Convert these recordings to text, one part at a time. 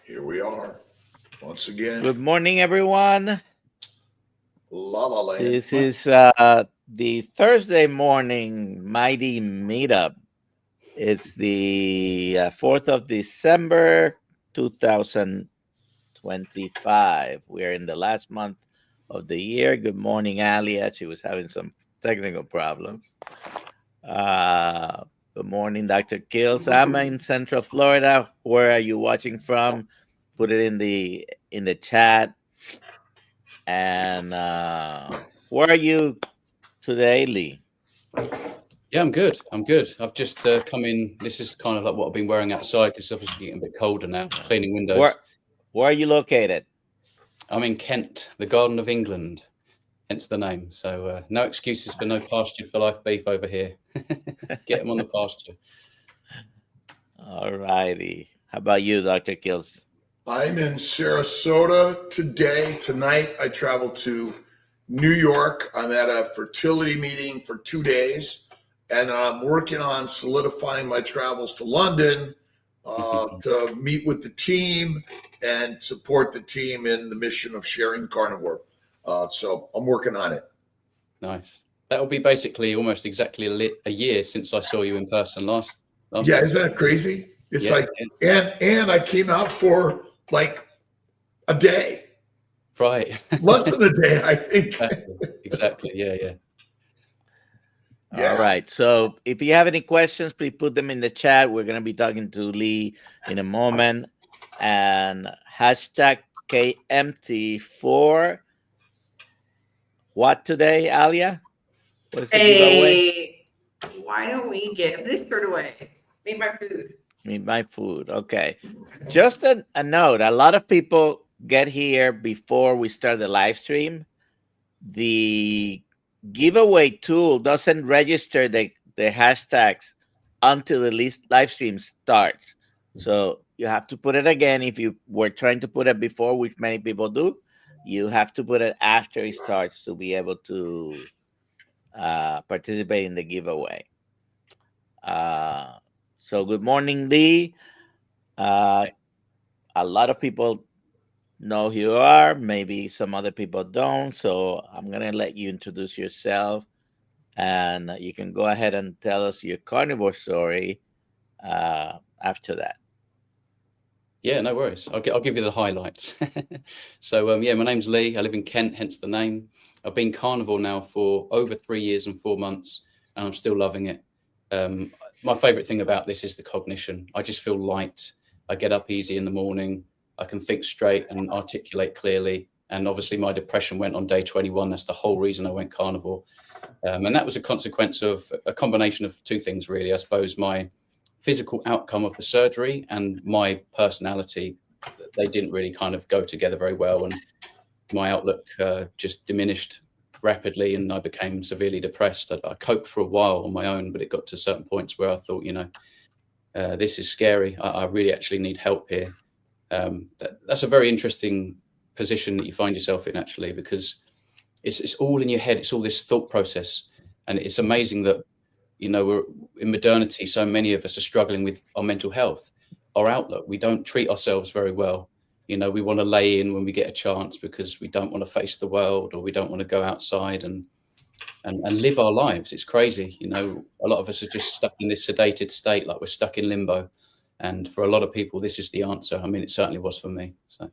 Here we are once again. Good morning, everyone. La La Land. This is the Thursday morning Mighty Meetup. It's the 4th of December, 2025. We're in the last month of the year. Good morning, Alia. She was having some technical problems. Good morning, Dr. Kiltz. I'm in Central Florida. Where are you watching from? Put it in the chat. And where are you today, Lee? Yeah, I'm good. I've just come in. This is kind of like what I've been wearing outside because it's obviously getting a bit colder now. Cleaning windows. Where are you located? I'm in Kent, the Garden of England, hence the name. So no excuses for no pastured for life beef over here. Get them on the pasture. All righty. How about you, Dr. Kiltz? I'm in Sarasota tonight. I travel to New York. I'm at a fertility meeting for 2 days, and I'm working on solidifying my travels to London to meet with the team and support the team in the mission of sharing carnivore. So I'm working on it. Nice. That will be basically almost exactly a year since I saw you in person last Yeah, time. isn't that crazy? It's and I came out for like a day. Right. Less than a day, I think. Exactly. Yeah. All right. So if you have any questions, please put them in the chat. We're going to be talking to Lee in a moment. And hashtag KMT for what today, Alia? What is the giveaway? Why don't we give this bird away? Meet my food. Meet my food. Okay. Just a note. A lot of people get here before we start the live stream. The giveaway tool doesn't register the hashtags until the live stream starts. So you have to put it again. If you were trying to put it before, which many people do, you have to put it after it starts to be able to participate in the giveaway. So good morning, Lee. A lot of people know who you are. Maybe some other people don't. So I'm going to let you introduce yourself. And you can go ahead and tell us your carnivore story after that. Yeah, no worries. I'll give you the highlights. So, my name's Lee. I live in Kent, hence the name. I've been carnivore now for over 3 years and 4 months, and I'm still loving it. My favorite thing about this is the cognition. I just feel light. I get up easy in the morning. I can think straight and articulate clearly. And obviously my depression went on day 21. That's the whole reason I went carnivore. And that was a consequence of a combination of two things, really. I suppose my physical outcome of the surgery and my personality, they didn't really kind of go together very well. And my outlook just diminished rapidly, and I became severely depressed. I coped for a while on my own, but it got to certain points where I thought, this is scary. I really actually need help here. That's a very interesting position that you find yourself in, actually, because it's all in your head. It's all this thought process, and it's amazing that we're in modernity. So many of us are struggling with our mental health, our outlook. We don't treat ourselves very well. We want to lay in when we get a chance because we don't want to face the world, or we don't want to go outside and live our lives. It's crazy. A lot of us are just stuck in this sedated state, like we're stuck in limbo. And for a lot of people, this is the answer. I mean, it certainly was for me. So,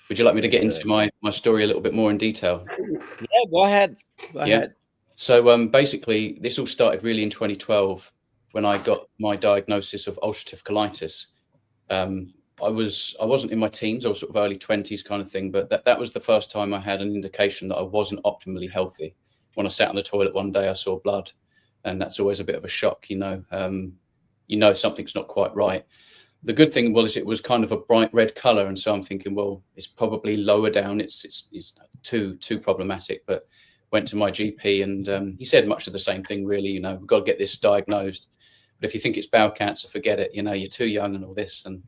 would you like me to get into my story a little bit more in detail? Yeah, go ahead. Go ahead. So basically, this all started really in 2012 when I got my diagnosis of ulcerative colitis. I wasn't in my teens. I was sort of early 20s kind of thing. But that was the first time I had an indication that I wasn't optimally healthy. When I sat on the toilet one day, I saw blood. And that's always a bit of a shock, something's not quite right. The good thing was it was kind of a bright red color. And so I'm thinking, well, it's probably lower down. It's too problematic. But went to my GP and he said much of the same thing, really. We've got to get this diagnosed. But if you think it's bowel cancer, forget it. You're too young and all this. And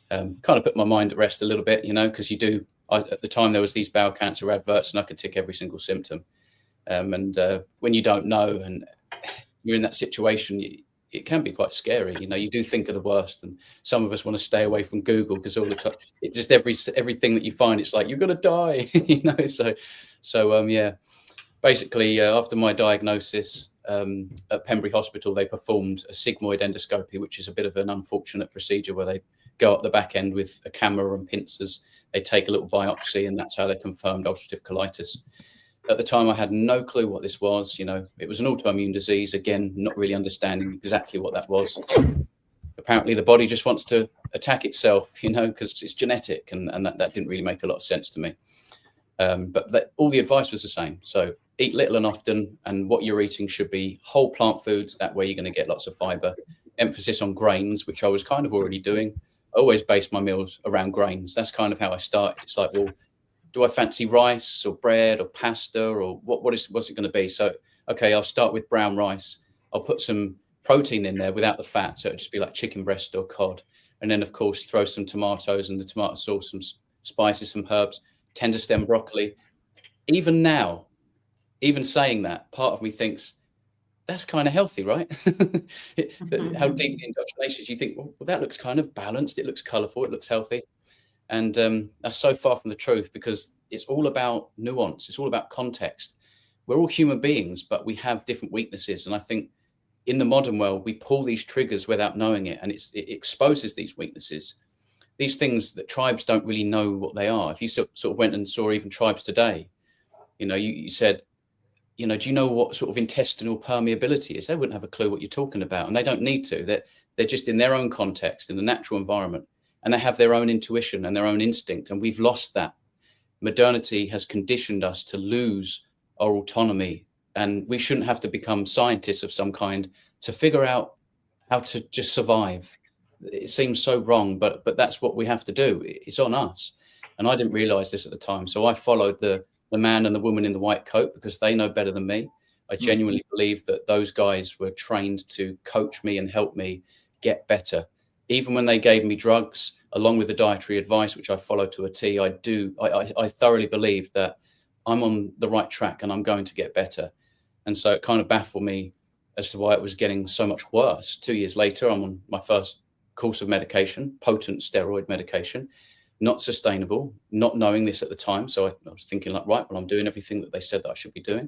kind of put my mind at rest a little bit, because at the time there was these bowel cancer adverts and I could tick every single symptom. And when you don't know and you're in that situation, it can be quite scary. You know, you do think of the worst, and some of us want to stay away from Google because all the time, it just everything that you find, it's like you're gonna die. You know, so yeah. Basically, after my diagnosis at Pembury Hospital, they performed a sigmoid endoscopy, which is a bit of an unfortunate procedure where they go up the back end with a camera and pincers. They take a little biopsy, and that's how they confirmed ulcerative colitis. At the time, I had no clue what this was. You know, it was an autoimmune disease. Again, not really understanding exactly what that was. Apparently, the body just wants to attack itself, you know, because it's genetic, and that didn't really make a lot of sense to me. But all the advice was the same. So eat little and often, and what you're eating should be whole plant foods. That way you're going to get lots of fiber. Emphasis on grains, which I was kind of already doing. I always base my meals around grains. That's kind of how I started. It's like, well, do I fancy rice or bread or pasta, or what's it going to be? So, okay, I'll start with brown rice. I'll put some protein in there without the fat. So it'll just be like chicken breast or cod. And then, of course, throw some tomatoes and the tomato sauce, some spices, some herbs, tender stem broccoli. Even now, even saying that, part of me thinks that's kind of healthy, right? How deeply indoctrinated you think, well, that looks kind of balanced. It looks colorful. It looks healthy. And that's so far from the truth, because it's all about nuance. It's all about context. We're all human beings, but we have different weaknesses. And I think in the modern world, we pull these triggers without knowing it, and it exposes these weaknesses. These things that tribes don't really know what they are. If you sort of went and saw even tribes today, you know, you said, you know, do you know what sort of intestinal permeability is? They wouldn't have a clue what you're talking about, and they don't need to. They're just in their own context, in the natural environment, and they have their own intuition and their own instinct, and we've lost that. Modernity has conditioned us to lose our autonomy, and we shouldn't have to become scientists of some kind to figure out how to just survive. It seems so wrong, but that's what we have to do. It's on us. And I didn't realize this at the time. So I followed the man and the woman in the white coat because they know better than me. I genuinely believe that those guys were trained to coach me and help me get better. Even when they gave me drugs, along with the dietary advice, which I followed to a T, I thoroughly believed that I'm on the right track and I'm going to get better. And so it kind of baffled me as to why it was getting so much worse. 2 years later, I'm on my first course of medication, potent steroid medication, not sustainable, not knowing this at the time. So I was thinking like, right, well, I'm doing everything that they said that I should be doing.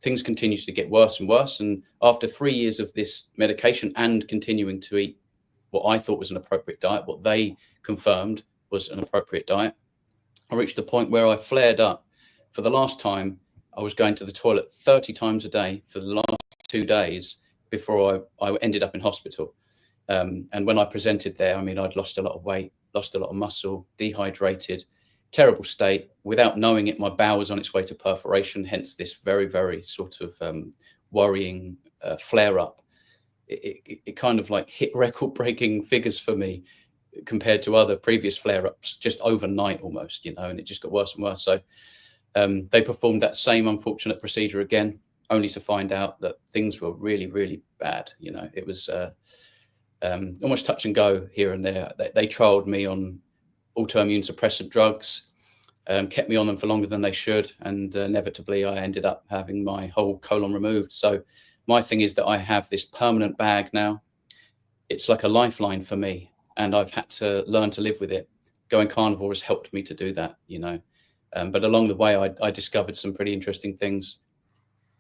Things continue to get worse and worse. And after 3 years of this medication and continuing to eat what I thought was an appropriate diet, what they confirmed was an appropriate diet, I reached a point where I flared up. For the last time, I was going to the toilet 30 times a day for the last 2 days before I ended up in hospital. And when I presented there, I mean, I'd lost a lot of weight, lost a lot of muscle, dehydrated, terrible state. Without knowing it, my bowel was on its way to perforation, hence this very, very sort of worrying flare-up. It kind of like hit record-breaking figures for me compared to other previous flare-ups, just overnight almost, you know, and it just got worse and worse. So they performed that same unfortunate procedure again, only to find out that things were really, really bad. You know, it was almost touch and go here and there. They trialed me on autoimmune suppressant drugs, kept me on them for longer than they should. And inevitably, I ended up having my whole colon removed. So my thing is that I have this permanent bag now. It's like a lifeline for me, and I've had to learn to live with it. Going carnivore has helped me to do that, you know. But along the way, I discovered some pretty interesting things.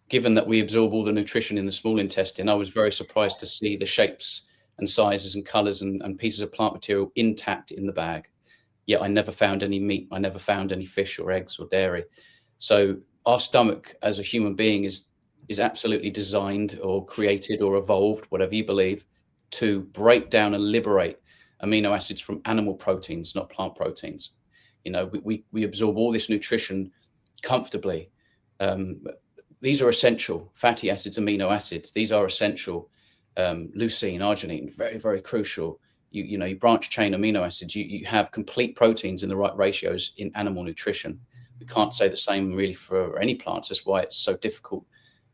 Given that we absorb all the nutrition in the small intestine, I was very surprised to see the shapes and sizes and colors and pieces of plant material intact in the bag. Yet I never found any meat. I never found any fish or eggs or dairy. So our stomach as a human being is absolutely designed or created or evolved, whatever you believe, to break down and liberate amino acids from animal proteins, not plant proteins. You know, we absorb all this nutrition comfortably. These are essential fatty acids, amino acids. These are essential. Leucine, arginine, very, very crucial. You know, you branch chain amino acids. You have complete proteins in the right ratios in animal nutrition. We can't say the same really for any plants. That's why it's so difficult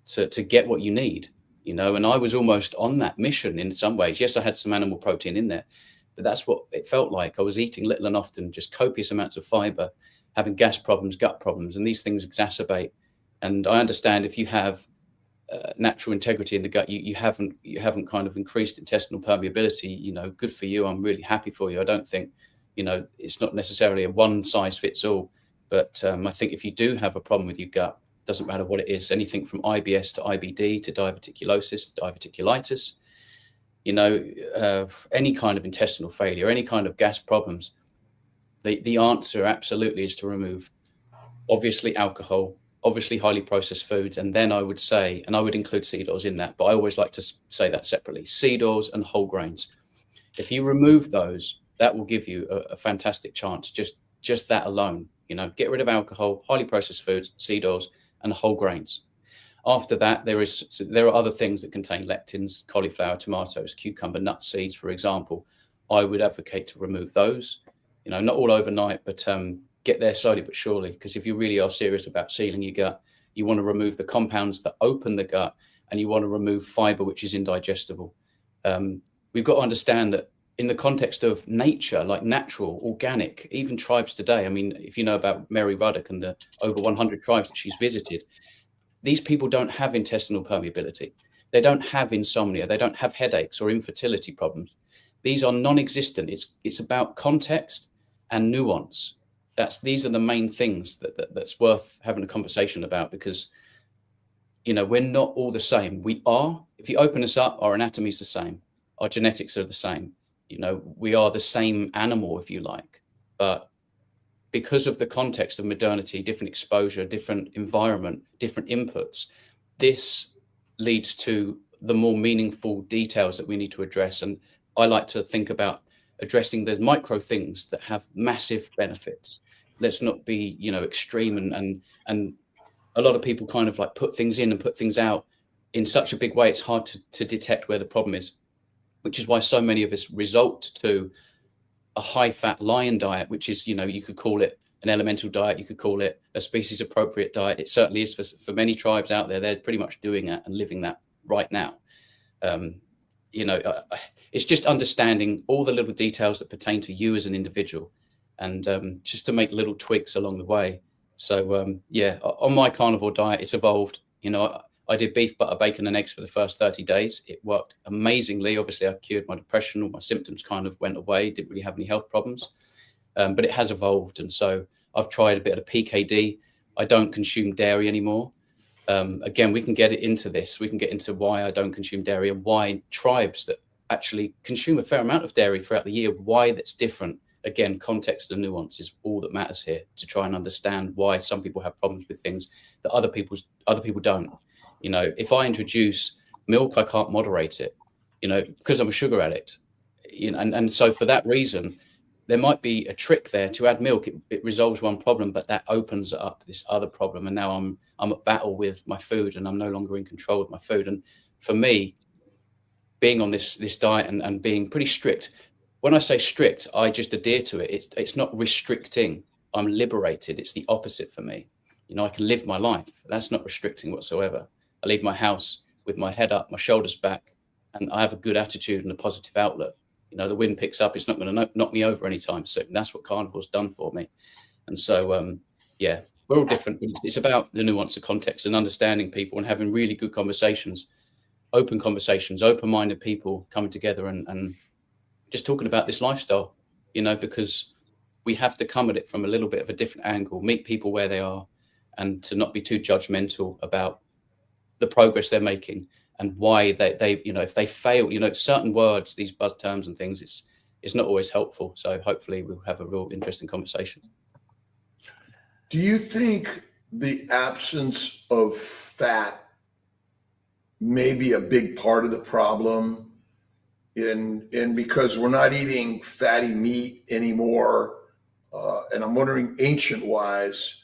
to get what you need, you know. And I was almost on that mission in some ways. Yes, I had some animal protein in there, but that's what it felt like. I was eating little and often, just copious amounts of fiber, having gas problems, gut problems, and these things exacerbate. And I understand if you have natural integrity in the gut, you haven't kind of increased intestinal permeability, good for you. I'm really happy for you. I don't think, it's not necessarily a one size fits all, but I think if you do have a problem with your gut, doesn't matter what it is, anything from IBS to IBD to diverticulosis, diverticulitis, any kind of intestinal failure, any kind of gas problems, the answer absolutely is to remove, obviously, alcohol, obviously highly processed foods, and then I would say, and I would include seed oils in that, but I always like to say that separately, seed oils and whole grains. If you remove those, that will give you a fantastic chance, just that alone. Get rid of alcohol, highly processed foods, seed oils, and whole grains. After that, there are other things that contain lectins, cauliflower, tomatoes, cucumber, nut seeds, for example. I would advocate to remove those, not all overnight, but get there slowly but surely, because if you really are serious about sealing your gut, you want to remove the compounds that open the gut, and you want to remove fiber, which is indigestible. We've got to understand that in the context of nature, like natural, organic, even tribes today, I mean, if you know about Mary Ruddock and the over 100 tribes that she's visited, these people don't have intestinal permeability. They don't have insomnia. They don't have headaches or infertility problems. These are non-existent. It's about context and nuance. These are the main things that's worth having a conversation about, because, we're not all the same. We are, if you open us up, our anatomy is the same. Our genetics are the same. We are the same animal, if you like, but because of the context of modernity, different exposure, different environment, different inputs, this leads to the more meaningful details that we need to address. And I like to think about addressing the micro things that have massive benefits. Let's not be, extreme and a lot of people kind of like put things in and put things out in such a big way. It's hard to detect where the problem is, which is why so many of us result to a high-fat lion diet, which is, you could call it an elemental diet, you could call it a species-appropriate diet. It certainly is for many tribes out there. They're pretty much doing that and living that right now. It's just understanding all the little details that pertain to you as an individual, and just to make little tweaks along the way. So, on my carnivore diet, it's evolved. I did beef, butter, bacon, and eggs for the first 30 days. It worked amazingly. Obviously, I cured my depression. All my symptoms kind of went away. Didn't really have any health problems. But it has evolved. And so I've tried a bit of PKD. I don't consume dairy anymore. Again, we can get into this. We can get into why I don't consume dairy and why tribes that actually consume a fair amount of dairy throughout the year, why that's different. Again, context and nuance is all that matters here, to try and understand why some people have problems with things that other people don't. If I introduce milk, I can't moderate it, because I'm a sugar addict, and so for that reason, there might be a trick there to add milk. It resolves one problem, but that opens up this other problem. And now I'm at battle with my food, and I'm no longer in control of my food. And for me, being on this diet and being pretty strict, when I say strict, I just adhere to it. It's not restricting. I'm liberated. It's the opposite for me. I can live my life. That's not restricting whatsoever. I leave my house with my head up, my shoulders back, and I have a good attitude and a positive outlook. The wind picks up, it's not going to knock me over anytime soon. That's what carnivore's done for me. And so, we're all different. It's about the nuance of context and understanding people and having really good conversations, open-minded people coming together and just talking about this lifestyle, because we have to come at it from a little bit of a different angle, meet people where they are, and to not be too judgmental about the progress they're making and why they if they fail, certain words, these buzz terms and things, it's not always helpful. So hopefully we'll have a real interesting conversation. Do you think the absence of fat may be a big part of the problem? And because we're not eating fatty meat anymore, and I'm wondering, ancient wise,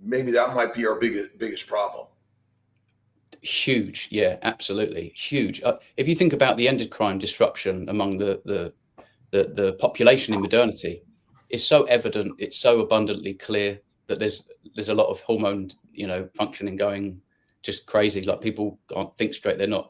maybe that might be our biggest problem. Huge, yeah, absolutely huge. If you think about the endocrine disruption among the population in modernity, it's so evident, it's so abundantly clear that there's a lot of hormone, functioning going just crazy. Like, people can't think straight. They're not.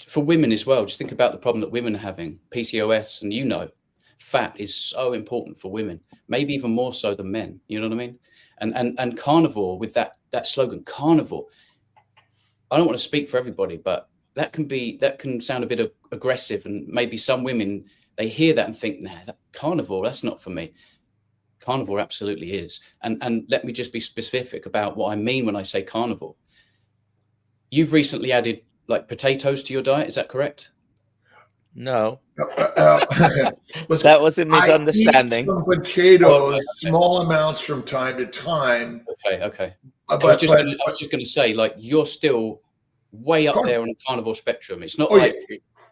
For women as well, just think about the problem that women are having, PCOS, and fat is so important for women, maybe even more so than men. You know what I mean? And carnivore, with that slogan, carnivore. I don't want to speak for everybody, but that can sound a bit aggressive, and maybe some women, they hear that and think, nah, that carnivore, that's not for me. Carnivore absolutely is. And let me just be specific about what I mean when I say carnivore. You've recently added like potatoes to your diet, is that correct? No, Listen, that was a I eat misunderstanding. some potatoes, Oh, okay. small amounts from time to time. Okay. I But was just going to say, like, you're still way up there on the carnivore spectrum. It's not like,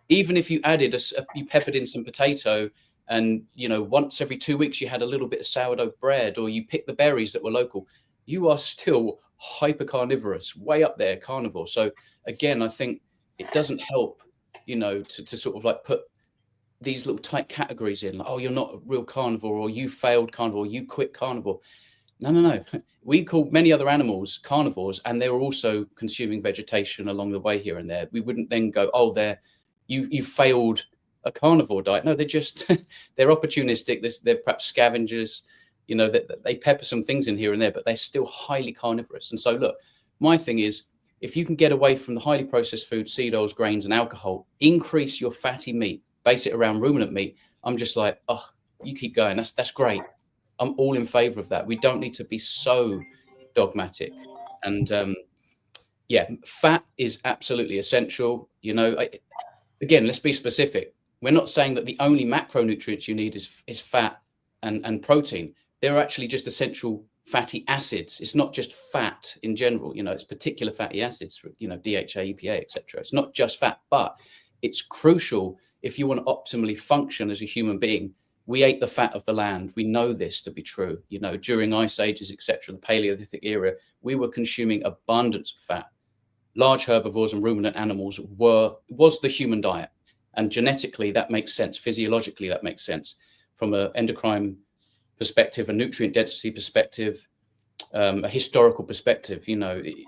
even if you added you peppered in some potato, and once every 2 weeks you had a little bit of sourdough bread, or you picked the berries that were local, you are still hyper carnivorous, way up there, carnivore. So again, I think it doesn't help, to sort of like put these little tight categories in, like, oh, you're not a real carnivore, or you failed carnivore, you quit carnivore. No. We call many other animals carnivores, and they were also consuming vegetation along the way here and there. We wouldn't then go, oh, you failed a carnivore diet. No, they're just they're opportunistic. They're perhaps scavengers. They pepper some things in here and there, but they're still highly carnivorous. And so, look, my thing is, if you can get away from the highly processed food, seed oils, grains, and alcohol, increase your fatty meat, base it around ruminant meat, I'm just like, oh, you keep going. That's great. I'm all in favor of that. We don't need to be so dogmatic. And fat is absolutely essential. Again, let's be specific. We're not saying that the only macronutrients you need is fat and protein. They're actually just essential fatty acids. It's not just fat in general. It's particular fatty acids, for, DHA, EPA, etc. It's not just fat, but it's crucial if you want to optimally function as a human being. We ate the fat of the land. We know this to be true. During ice ages, etc., the Paleolithic era, we were consuming abundance of fat. Large herbivores and ruminant animals was the human diet. And genetically, that makes sense. Physiologically, that makes sense. From an endocrine perspective, a nutrient density perspective, a historical perspective, it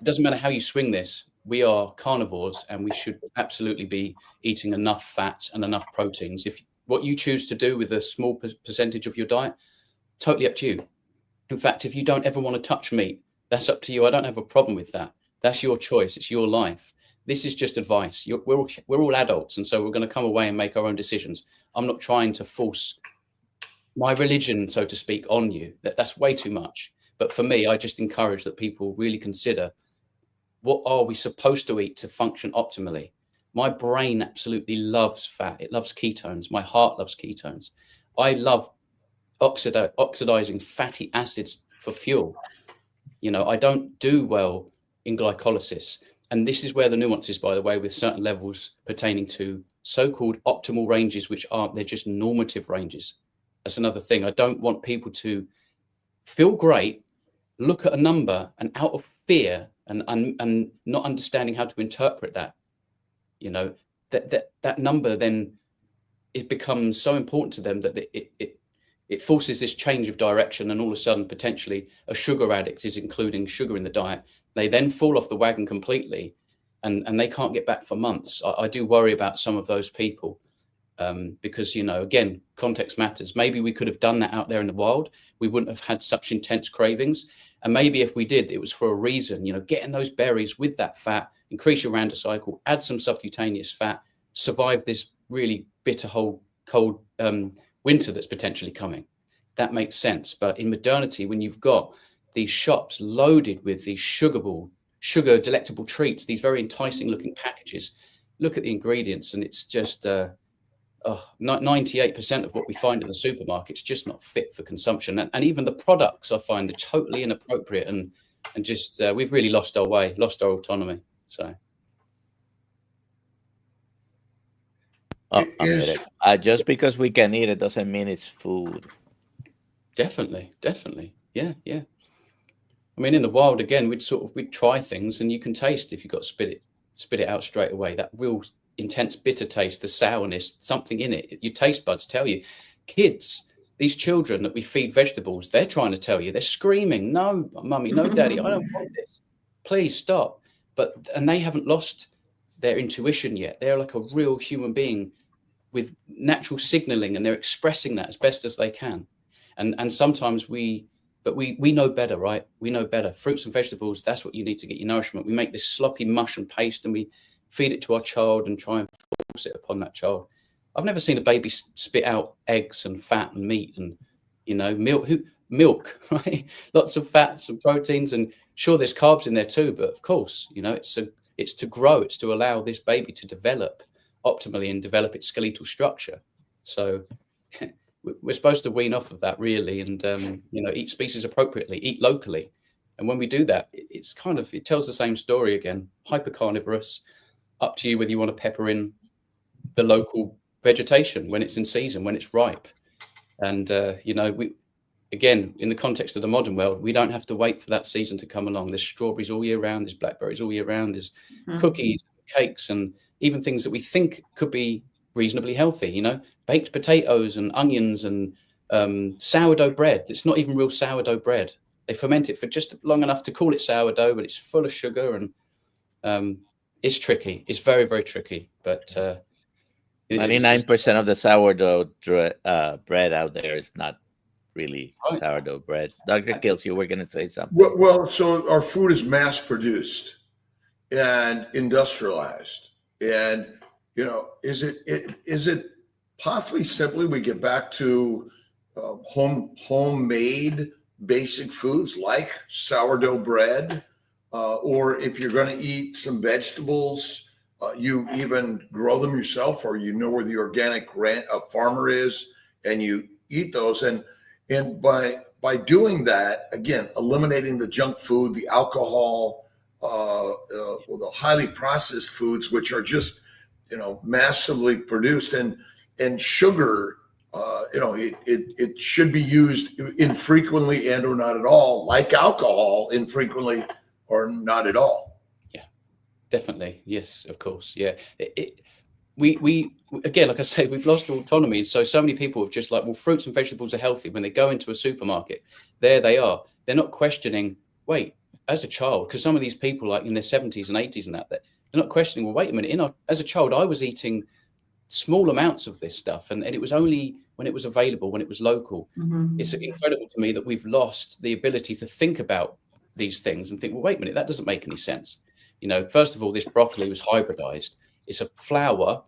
doesn't matter how you swing this. We are carnivores, and we should absolutely be eating enough fats and enough proteins. If what you choose to do with a small percentage of your diet, totally up to you. In fact, if you don't ever want to touch meat, that's up to you. I don't have a problem with that. That's your choice. It's your life. This is just advice. We're all adults, and so we're going to come away and make our own decisions. I'm not trying to force my religion, so to speak, on you. That's way too much. But for me, I just encourage that people really consider, what are we supposed to eat to function optimally? My brain absolutely loves fat. It loves ketones. My heart loves ketones. I love oxidizing fatty acids for fuel. I don't do well in glycolysis. And this is where the nuance is, by the way, with certain levels pertaining to so-called optimal ranges, which aren't, they're just normative ranges. That's another thing. I don't want people to feel great, look at a number, and out of fear and not understanding how to interpret that, that number, then it becomes so important to them that it forces this change of direction, and all of a sudden, potentially, a sugar addict is including sugar in the diet. They then fall off the wagon completely, and they can't get back for months. I do worry about some of those people, because, again, context matters. Maybe we could have done that out there in the wild. We wouldn't have had such intense cravings. And maybe if we did, it was for a reason. Getting those berries with that fat, increase your Randa cycle, add some subcutaneous fat, survive this really bitter, cold winter that's potentially coming. That makes sense. But in modernity, when you've got these shops loaded with these sugar delectable treats, these very enticing looking packages, look at the ingredients, and it's just 98% of what we find in the supermarket's just not fit for consumption. And even the products, I find, are totally inappropriate, and just we've really lost our way, lost our autonomy. So just because we can eat it doesn't mean it's food. Definitely. Yeah. I mean, in the wild, again, we'd try things, and you can taste, if you've got to spit it out straight away, that real intense bitter taste, the sourness, something in it. Your taste buds tell you. Kids, these children that we feed vegetables, they're trying to tell you. They're screaming, "No, mummy, no, daddy, I don't want this. Please stop." And they haven't lost their intuition yet. They're like a real human being with natural signaling, and they're expressing that as best as they can. And sometimes we But we know better, right? We know better. Fruits and vegetables, that's what you need to get your nourishment. We make this sloppy mush and paste and we feed it to our child and try and force it upon that child. I've never seen a baby spit out eggs and fat and meat and, milk, right? Lots of fats and proteins, and sure, there's carbs in there too. But of course, it's to grow. It's to allow this baby to develop optimally and develop its skeletal structure. So we're supposed to wean off of that really, and eat species appropriately, eat locally. And when we do that, it tells the same story again. Hyper carnivorous, up to you whether you want to pepper in the local vegetation when it's in season, when it's ripe. And we, again, in the context of the modern world, we don't have to wait for that season to come along. There's strawberries all year round, there's blackberries all year round, there's cookies, cakes, and even things that we think could be reasonably healthy, baked potatoes and onions and sourdough bread. It's not even real sourdough bread. They ferment it for just long enough to call it sourdough, but it's full of sugar, and it's tricky. It's very, very tricky. But 99% of the sourdough bread out there is not really sourdough bread. Dr. Kiltz, you were going to say something. Well, so our food is mass produced and industrialized, and is it possibly simply we get back to homemade basic foods like sourdough bread, or if you're going to eat some vegetables, you even grow them yourself, or where the organic farmer is, and you eat those. And by doing that, again, eliminating the junk food, the alcohol, the highly processed foods, which are just massively produced, and sugar, it should be used infrequently and or not at all, like alcohol, infrequently or not at all. Yeah, definitely. Yes, of course. Yeah. We again, like I say, we've lost autonomy. So many people have just fruits and vegetables are healthy. When they go into a supermarket, there they are. They're not questioning, wait, as a child, because some of these people in their 70s and 80s and they're not questioning, well, wait a minute, as a child, I was eating small amounts of this stuff, and it was only when it was available, when it was local. It's incredible to me that we've lost the ability to think about these things and think, well, wait a minute, that doesn't make any sense. First of all, this broccoli was hybridized. It's a flour,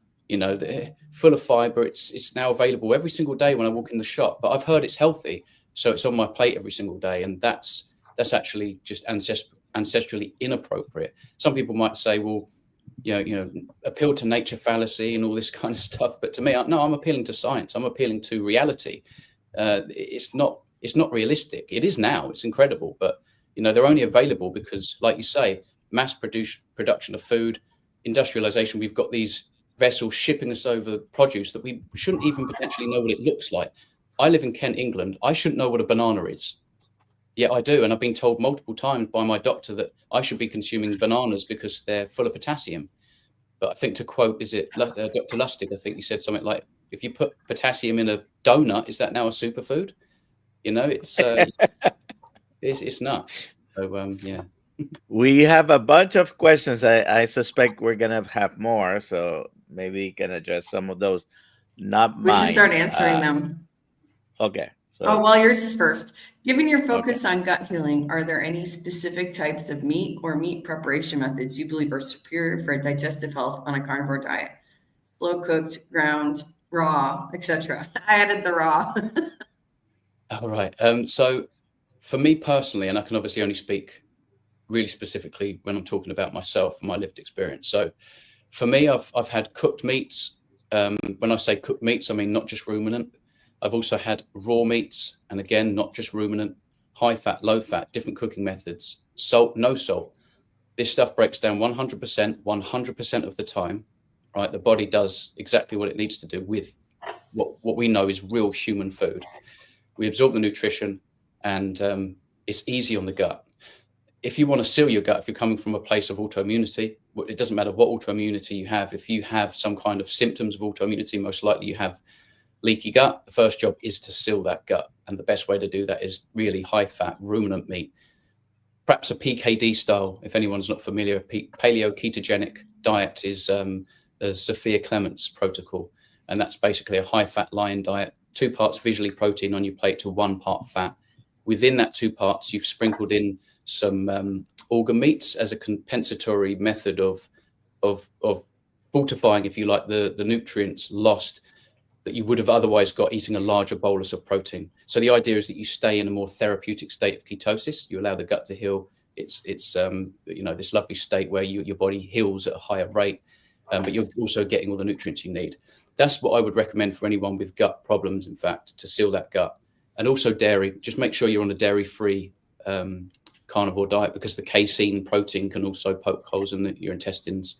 full of fiber. It's now available every single day when I walk in the shop, but I've heard it's healthy, so it's on my plate every single day, and that's actually just ancestrally inappropriate. Some people might say, well, appeal to nature fallacy and all this kind of stuff. But to me, I'm appealing to science. I'm appealing to reality. It's not realistic. It is now. It's incredible, but they're only available because, like you say, mass production of food, industrialization. We've got these vessels shipping us over produce that we shouldn't even potentially know what it looks like. I live in Kent, England. I shouldn't know what a banana is. Yeah, I do. And I've been told multiple times by my doctor that I should be consuming bananas because they're full of potassium. But I think, to quote, is it Dr. Lustig? I think he said something like, if you put potassium in a donut, is that now a superfood? It's nuts. So, yeah. We have a bunch of questions. I suspect we're going to have more. So maybe you can address some of those. Not mine. We should start answering them. Okay. So, well, yours is first. Given your focus on gut healing, are there any specific types of meat or meat preparation methods you believe are superior for digestive health on a carnivore diet? Slow cooked, ground, raw, etc. I added the raw. All right. So for me personally, and I can obviously only speak really specifically when I'm talking about myself and my lived experience. So for me, I've had cooked meats. When I say cooked meats, I mean not just ruminant. I've also had raw meats, and again, not just ruminant, high fat, low fat, different cooking methods, salt, no salt. This stuff breaks down 100% of the time, right? The body does exactly what it needs to do with what we know is real human food. We absorb the nutrition, and it's easy on the gut. If you want to seal your gut, if you're coming from a place of autoimmunity, it doesn't matter what autoimmunity you have. If you have some kind of symptoms of autoimmunity, most likely you have leaky gut. The first job is to seal that gut. And the best way to do that is really high fat ruminant meat, perhaps a PKD style. If anyone's not familiar, paleo ketogenic diet is the Sophia Clements protocol. And that's basically a high fat lion diet, 2 parts visually protein on your plate to 1 part fat, Within that 2 parts, you've sprinkled in some organ meats as a compensatory method of fortifying, if you like, the nutrients lost that you would have otherwise got eating a larger bolus of protein. So the idea is that you stay in a more therapeutic state of ketosis. You allow the gut to heal. It's this lovely state where your body heals at a higher rate, but you're also getting all the nutrients you need. That's what I would recommend for anyone with gut problems, in fact, to seal that gut. And also dairy. Just make sure you're on a dairy-free carnivore diet, because the casein protein can also poke holes in your intestines,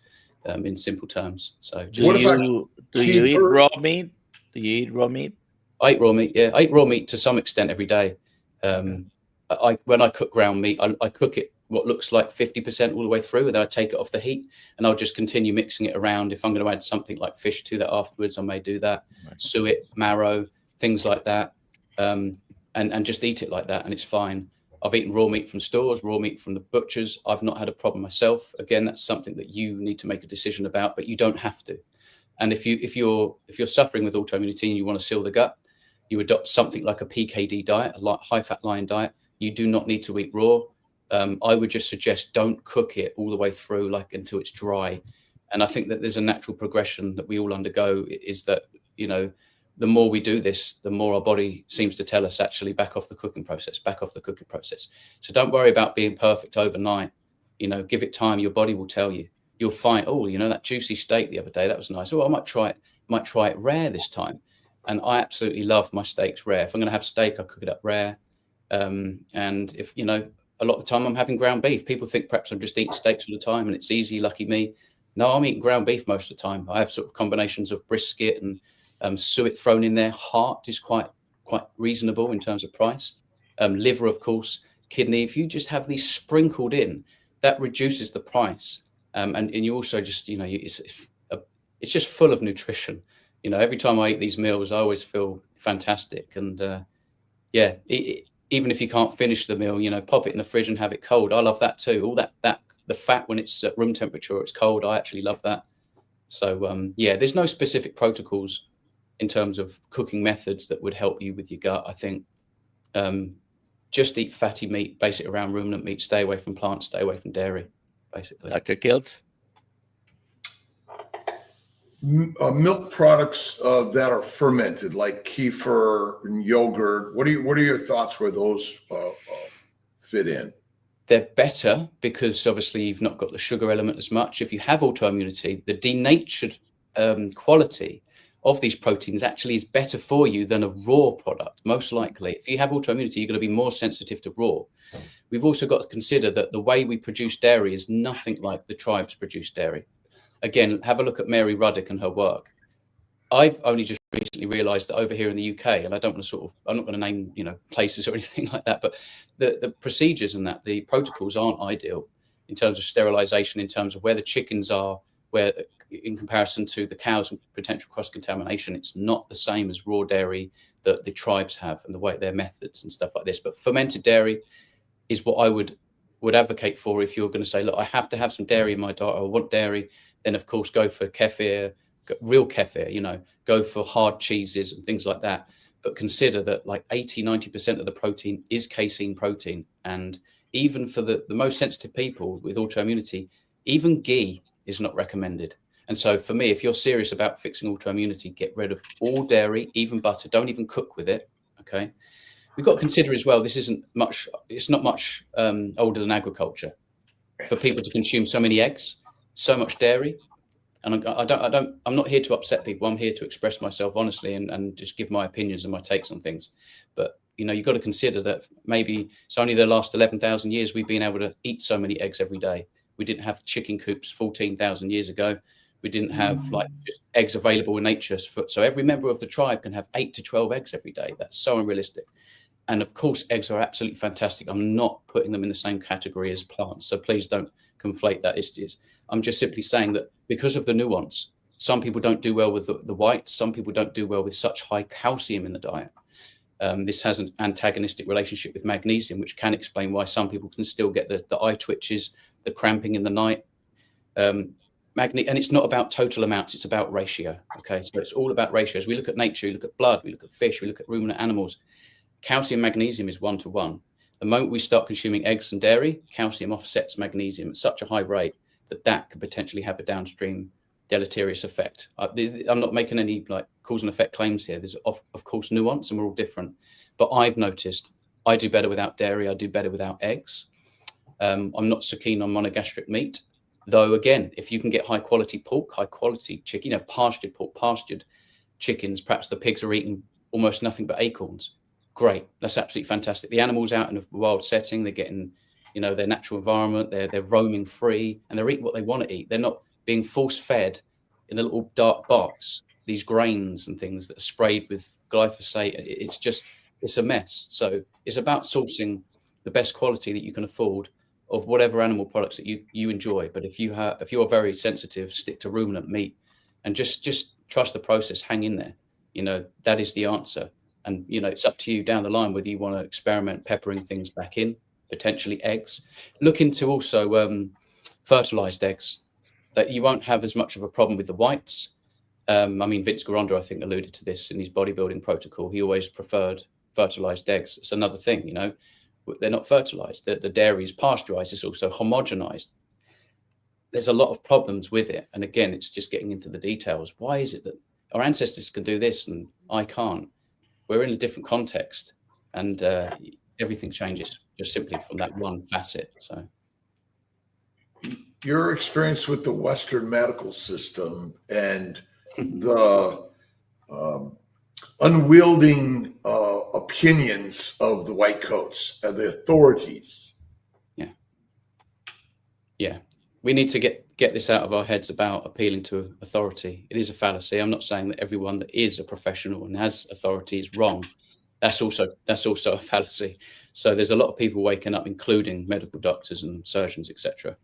in simple terms. So just Do you eat raw meat? Do you eat raw meat? I eat raw meat. Yeah, I eat raw meat to some extent every day. When I cook ground meat, I cook it what looks like 50% all the way through, and then I take it off the heat, and I'll just continue mixing it around. If I'm going to add something like fish to that afterwards, I may do that. Right. Suet, marrow, things like that, and just eat it like that, and it's fine. I've eaten raw meat from stores, raw meat from the butchers. I've not had a problem myself. Again, that's something that you need to make a decision about, but you don't have to. And if you're suffering with autoimmunity and you want to seal the gut, you adopt something like a PKD diet, a high-fat lion diet. You do not need to eat raw. I would just suggest don't cook it all the way through, like until it's dry. And I think that there's a natural progression that we all undergo, is that, the more we do this, the more our body seems to tell us, actually, back off the cooking process. So don't worry about being perfect overnight. Give it time. Your body will tell you. You'll find, that juicy steak the other day, that was nice. Oh, I might try it rare this time. And I absolutely love my steaks rare. If I'm going to have steak, I cook it up rare. And if, a lot of the time I'm having ground beef. People think perhaps I'm just eating steaks all the time and it's easy, lucky me. No, I'm eating ground beef most of the time. I have sort of combinations of brisket and suet thrown in there. Heart is quite reasonable in terms of price. Liver, of course, kidney. If you just have these sprinkled in, that reduces the price. And you also just, it's just full of nutrition. Every time I eat these meals, I always feel fantastic. And even if you can't finish the meal, pop it in the fridge and have it cold. I love that too. All that the fat when it's at room temperature or it's cold, I actually love that. So there's no specific protocols in terms of cooking methods that would help you with your gut. I think just eat fatty meat, base it around ruminant meat, stay away from plants, stay away from dairy, basically. Dr. Kiltz? Milk products that are fermented, like kefir and yogurt. What are your thoughts where those fit in? They're better because obviously you've not got the sugar element as much. If you have autoimmunity, the denatured quality of these proteins actually is better for you than a raw product, most likely. If you have autoimmunity, you're going to be more sensitive to raw. We've also got to consider that the way we produce dairy is nothing like the tribes produce dairy. Again, have a look at Mary Ruddick and her work. I've only just recently realized that over here in the UK, and I don't want to I'm not going to name, places or anything like that, but the procedures and the protocols aren't ideal in terms of sterilization, in terms of where the chickens are, where in comparison to the cows and potential cross-contamination, it's not the same as raw dairy that the tribes have and the way their methods and stuff like this. But fermented dairy is what I would advocate for. If you're going to say, look, I have to have some dairy in my diet, or I want dairy, then of course go for kefir, real kefir, go for hard cheeses and things like that. But consider that like 80-90% of the protein is casein protein. And even for the most sensitive people with autoimmunity, even ghee is not recommended. And so for me, if you're serious about fixing autoimmunity, get rid of all dairy, even butter. Don't even cook with it. Okay. We've got to consider as well, it's not much older than agriculture for people to consume so many eggs, so much dairy. And I'm not here to upset people. I'm here to express myself honestly and just give my opinions and my takes on things. But, you've got to consider that maybe it's only the last 11,000 years we've been able to eat so many eggs every day. We didn't have chicken coops 14,000 years ago. We didn't have just eggs available in nature. So every member of the tribe can have 8 to 12 eggs every day. That's so unrealistic. And of course, eggs are absolutely fantastic. I'm not putting them in the same category as plants. So please don't conflate that. I'm just simply saying that because of the nuance, some people don't do well with the whites. Some people don't do well with such high calcium in the diet. This has an antagonistic relationship with magnesium, which can explain why some people can still get the eye twitches, the cramping in the night. And it's not about total amounts, it's about ratio. Okay, so it's all about ratios. We look at nature, we look at blood, we look at fish, we look at ruminant animals. calcium, magnesium is 1-to-1. The moment we start consuming eggs and dairy, calcium offsets magnesium at such a high rate that could potentially have a downstream deleterious effect. I'm not making any like cause and effect claims here. There's of course nuance, and we're all different. But I've noticed I do better without dairy. I do better without eggs. I'm not so keen on monogastric meat, though. Again, if you can get high quality pork, high quality chicken, pastured pork, pastured chickens, perhaps the pigs are eating almost nothing but acorns. Great, that's absolutely fantastic. The animals out in a wild setting, they're getting, their natural environment. They're roaming free, and they're eating what they want to eat. They're not being force fed in a little dark box these grains and things that are sprayed with glyphosate. It's a mess. So it's about sourcing the best quality that you can afford of whatever animal products that you enjoy. But if you are very sensitive, stick to ruminant meat and just trust the process. Hang in there. That is the answer. And it's up to you down the line whether you want to experiment peppering things back in, potentially eggs. Look into also fertilized eggs. That you won't have as much of a problem with the whites. Vince Gironda, I think, alluded to this in his bodybuilding protocol. He always preferred fertilized eggs. It's another thing, they're not fertilized. The dairy is pasteurized. It's also homogenized. There's a lot of problems with it. And again, it's just getting into the details. Why is it that our ancestors can do this and I can't? We're in a different context, and everything changes just simply from that one facet. So your experience with the Western medical system and the unwielding opinions of the white coats and the authorities. Yeah. We need to get this out of our heads about appealing to authority. It is a fallacy. I'm not saying that everyone that is a professional and has authority is wrong. That's also a fallacy. So there's a lot of people waking up, including medical doctors and surgeons, etc.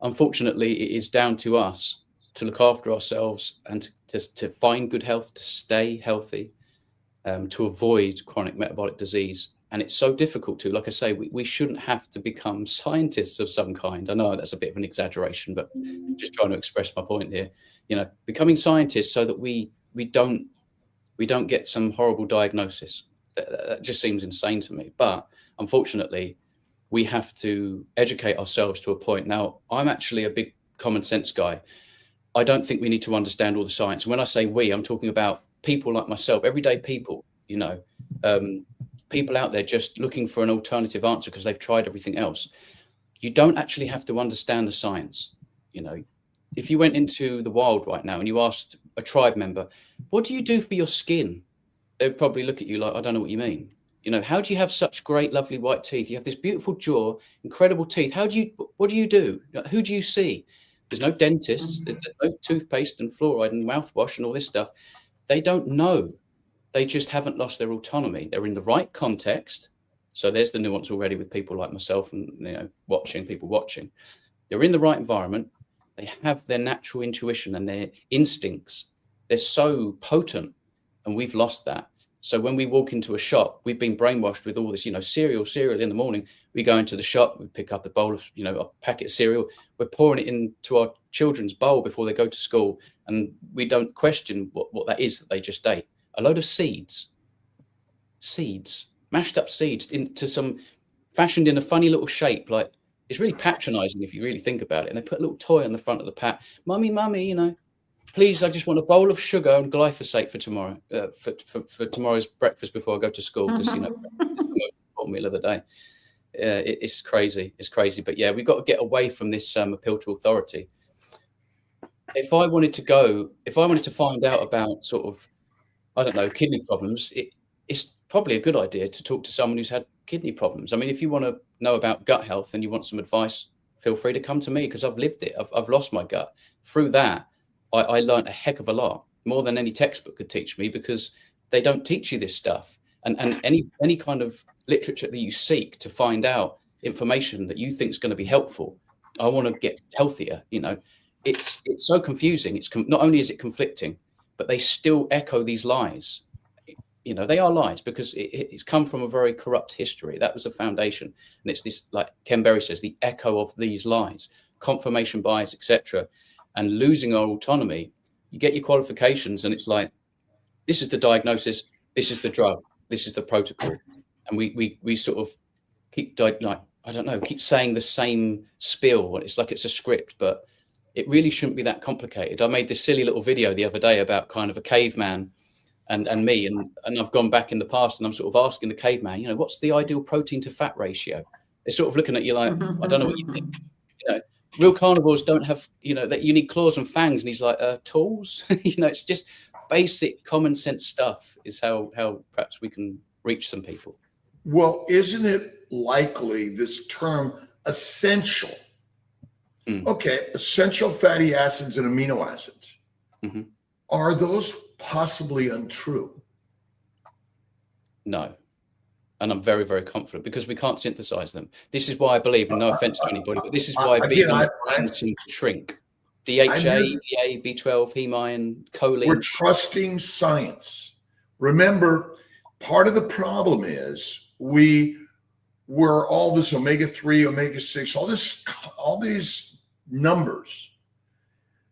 Unfortunately, it is down to us to look after ourselves and to find good health, to stay healthy, to avoid chronic metabolic disease. And it's so difficult to, like I say, we shouldn't have to become scientists of some kind. I know that's a bit of an exaggeration, but just trying to express my point here. Becoming scientists so that we don't get some horrible diagnosis. That just seems insane to me. But unfortunately, we have to educate ourselves to a point. Now, I'm actually a big common sense guy. I don't think we need to understand all the science. And when I say we, I'm talking about people like myself, everyday people, people out there just looking for an alternative answer because they've tried everything else. You don't actually have to understand the science. If you went into the wild right now and you asked a tribe member, what do you do for your skin? They'd probably look at you like, I don't know what you mean. How do you have such great, lovely white teeth? You have this beautiful jaw, incredible teeth. What do you do? Who do you see? There's no dentists, there's no toothpaste and fluoride and mouthwash and all this stuff. They don't know. They just haven't lost their autonomy. They're in the right context. So there's the nuance already with people like myself and people watching. They're in the right environment. They have their natural intuition and their instincts. They're so potent, and we've lost that. So when we walk into a shop, we've been brainwashed with all this, cereal in the morning. We go into the shop, we pick up a bowl of, a packet of cereal. We're pouring it into our children's bowl before they go to school. And we don't question what that is that they just ate. A load of seeds, mashed up seeds into some fashioned in a funny little shape. Like, it's really patronizing if you really think about it. And they put a little toy on the front of the pack. Mummy, please, I just want a bowl of sugar and glyphosate for tomorrow, for tomorrow's breakfast before I go to school, because, it's the most important meal of the day. It's crazy. It's crazy. But yeah, we've got to get away from this appeal to authority. If I wanted to find out about sort of, I don't know, kidney problems, it's probably a good idea to talk to someone who's had kidney problems. If you want to know about gut health and you want some advice, feel free to come to me, because I've lived it. I've lost my gut. Through that, I learned a heck of a lot, more than any textbook could teach me, because they don't teach you this stuff. And any kind of literature that you seek to find out information that you think is going to be helpful, I want to get healthier. It's so confusing. Not only is it conflicting, but they still echo these lies. They are lies because it's come from a very corrupt history. That was the foundation. And it's this, like Ken Berry says, the echo of these lies, confirmation bias, etc. And losing our autonomy. You get your qualifications and it's like, this is the diagnosis, this is the drug. this is the protocol, and we sort of keep keep saying the same spiel. It's like it's a script, but it really shouldn't be that complicated. I made this silly little video the other day about kind of a caveman and me, and I've gone back in the past and I'm sort of asking the caveman, you know, what's the ideal protein to fat ratio? They're sort of looking at you like, I don't know what you think. You know, real carnivores don't have, you know, that you need claws and fangs, and he's like, tools. You know, it's just basic common sense stuff is how perhaps we can reach some people. Well, isn't it likely this term essential? Okay, essential fatty acids and amino acids. Are those possibly untrue? No. And I'm very, very confident because we can't synthesize them. This is why I believe, and no offense to anybody, but this is why vegan tends to shrink. DHA, EA, B12, heme iron, choline. We're trusting science. Remember, part of the problem is we're all this omega-3, omega-6, all these numbers.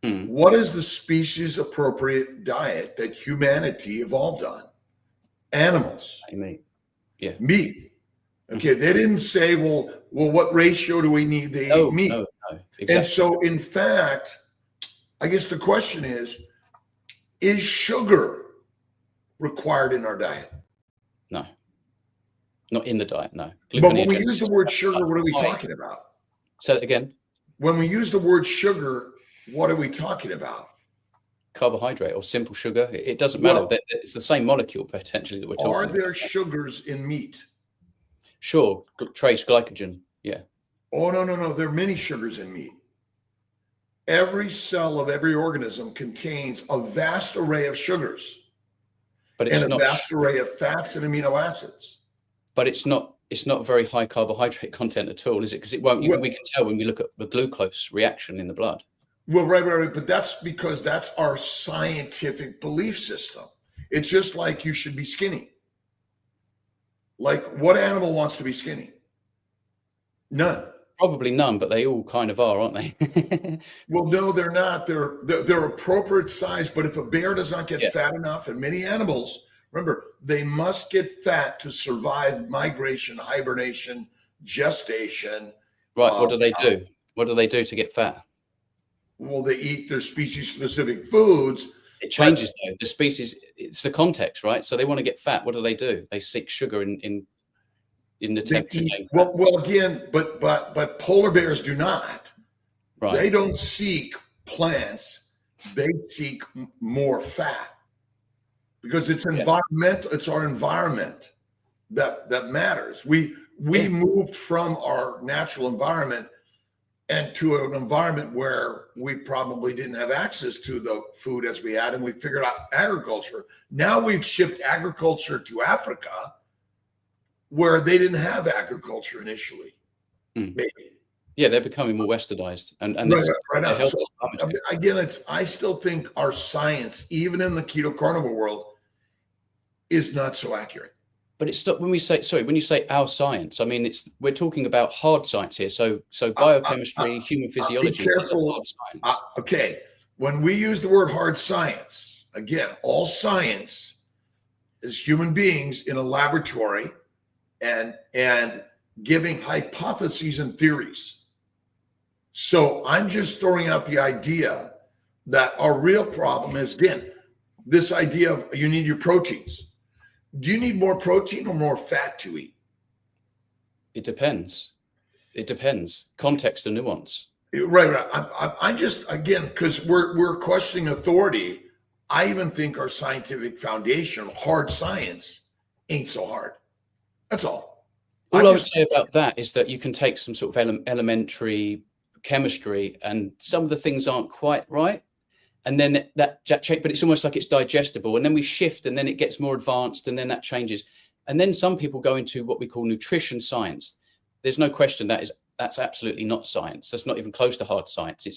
What is the species appropriate diet that humanity evolved on? Animals. Meat. Okay, they didn't say, well, what ratio do we need to eat meat? No, exactly. And so, in fact, I guess the question is sugar required in our diet? No, not in the diet, no. But when we use the word sugar, what are we talking about? Say that again. When we use the word sugar, what are we talking about? Carbohydrate or simple sugar. It doesn't matter. It's the same molecule potentially that we're talking about. Are there sugars in meat? Sure. Trace glycogen. Yeah. Oh, no. There are many sugars in meat. Every cell of every organism contains a vast array of sugars. But it's not a vast array of fats and amino acids. But it's not very high carbohydrate content at all, is it? Because it won't. We can tell when we look at the glucose reaction in the blood. Well, right. But that's because that's our scientific belief system. It's just like you should be skinny. Like, what animal wants to be skinny? None. Probably none, but they all kind of are, aren't they? Well, no, they're not. They're appropriate size. But if a bear does not get fat enough, and many animals, remember, they must get fat to survive migration, hibernation, gestation. Right. What do they do? What do they do to get fat? Well, they eat their species-specific foods. It changes though. The species, it's the context, right? So they want to get fat. What do? They seek sugar in the attempt to gain fat. Well, again, but polar bears do not. Right. They don't seek plants. They seek more fat because it's environmental. It's our environment that matters. We moved from our natural environment and to an environment where we probably didn't have access to the food as we had, and we figured out agriculture. Now we've shipped agriculture to Africa where they didn't have agriculture initially. Maybe. Yeah, they're becoming more westernized. And right. So, again, I still think our science, even in the keto carnivore world, is not so accurate. But it's not when you say our science, I mean, we're talking about hard science here. So biochemistry, human physiology is a hard science. Okay. When we use the word hard science, again, all science is human beings in a laboratory and giving hypotheses and theories. So I'm just throwing out the idea that our real problem is, again, this idea of you need your proteins. Do you need more protein or more fat to eat? It depends. Context and nuance. Right. I just, again, because we're questioning authority. I even think our scientific foundation, hard science, ain't so hard. That's all. All I would say about that is that you can take some sort of elementary chemistry and some of the things aren't quite right. And then that change, but it's almost like it's digestible. And then we shift and then it gets more advanced and then that changes. And then some people go into what we call nutrition science. There's no question that's absolutely not science. That's not even close to hard science.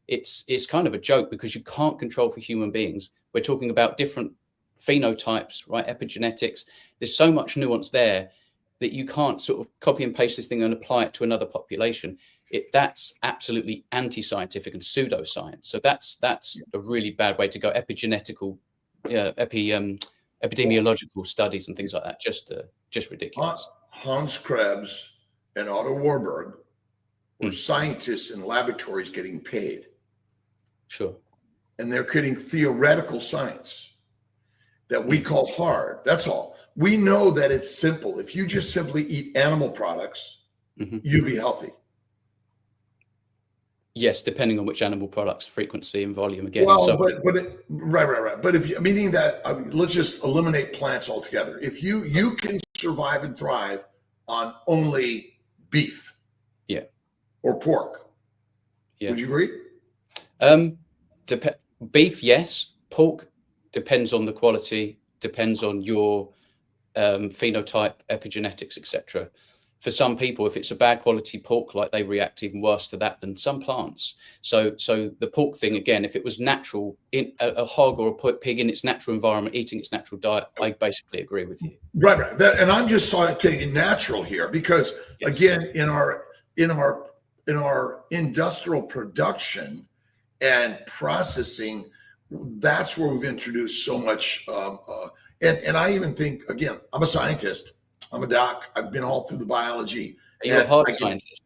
It's kind of a joke because you can't control for human beings. We're talking about different phenotypes, right? Epigenetics. There's so much nuance there that you can't sort of copy and paste this thing and apply it to another population. That's absolutely anti-scientific and pseudoscience. So that's a really bad way to go. epidemiological studies and things like that. Just ridiculous. Hans Krebs and Otto Warburg were scientists in laboratories getting paid. Sure. And they're creating theoretical science that we call hard. That's all. We know that it's simple. If you just simply eat animal products, you'll be healthy. Yes, depending on which animal products, frequency and volume again. Well, right. But if you, meaning that, let's just eliminate plants altogether. If you can survive and thrive on only beef, or pork, would you agree? Beef, yes. Pork depends on the quality, depends on your phenotype, epigenetics, etc. For some people, if it's a bad quality pork, like they react even worse to that than some plants. So the pork thing, again, if it was natural, in a hog or a pig in its natural environment, eating its natural diet, I basically agree with you. Right. And I'm just taking natural here because, again, in our industrial production and processing, that's where we've introduced so much. And I even think, again, I'm a scientist. I'm a doc. I've been all through the biology. Are you a hard scientist?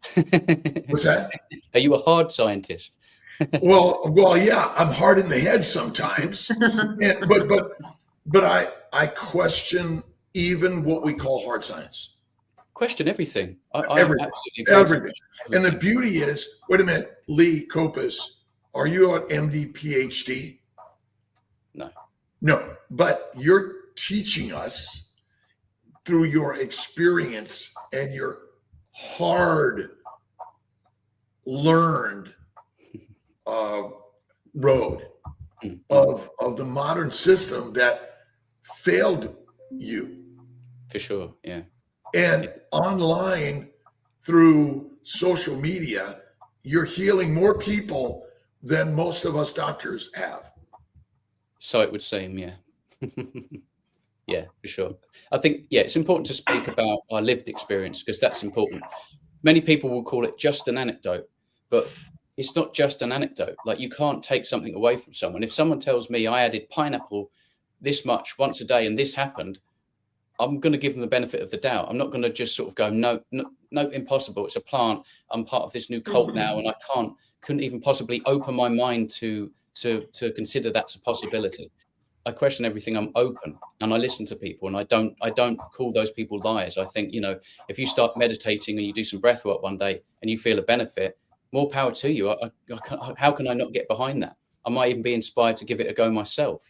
What's that? Are you a hard scientist? Well, yeah, I'm hard in the head sometimes. But I question even what we call hard science. Question everything. Everything. And the beauty is, wait a minute, Lee Coopus, are you an MD, PhD? No, but you're teaching us through your experience and your hard learned road of the modern system that failed you. For sure, yeah. And online through social media, you're healing more people than most of us doctors have. So it would seem, yeah. Yeah, for sure. I think, it's important to speak about our lived experience because that's important. Many people will call it just an anecdote, but it's not just an anecdote. Like, you can't take something away from someone. If someone tells me I added pineapple this much once a day and this happened, I'm going to give them the benefit of the doubt. I'm not going to just sort of go, no, impossible. It's a plant. I'm part of this new cult now, and I couldn't even possibly open my mind to consider that's a possibility. I question everything. I'm open and I listen to people, and I don't call those people liars. I think, if you start meditating and you do some breath work one day and you feel a benefit, more power to you. How can I not get behind that? I might even be inspired to give it a go myself,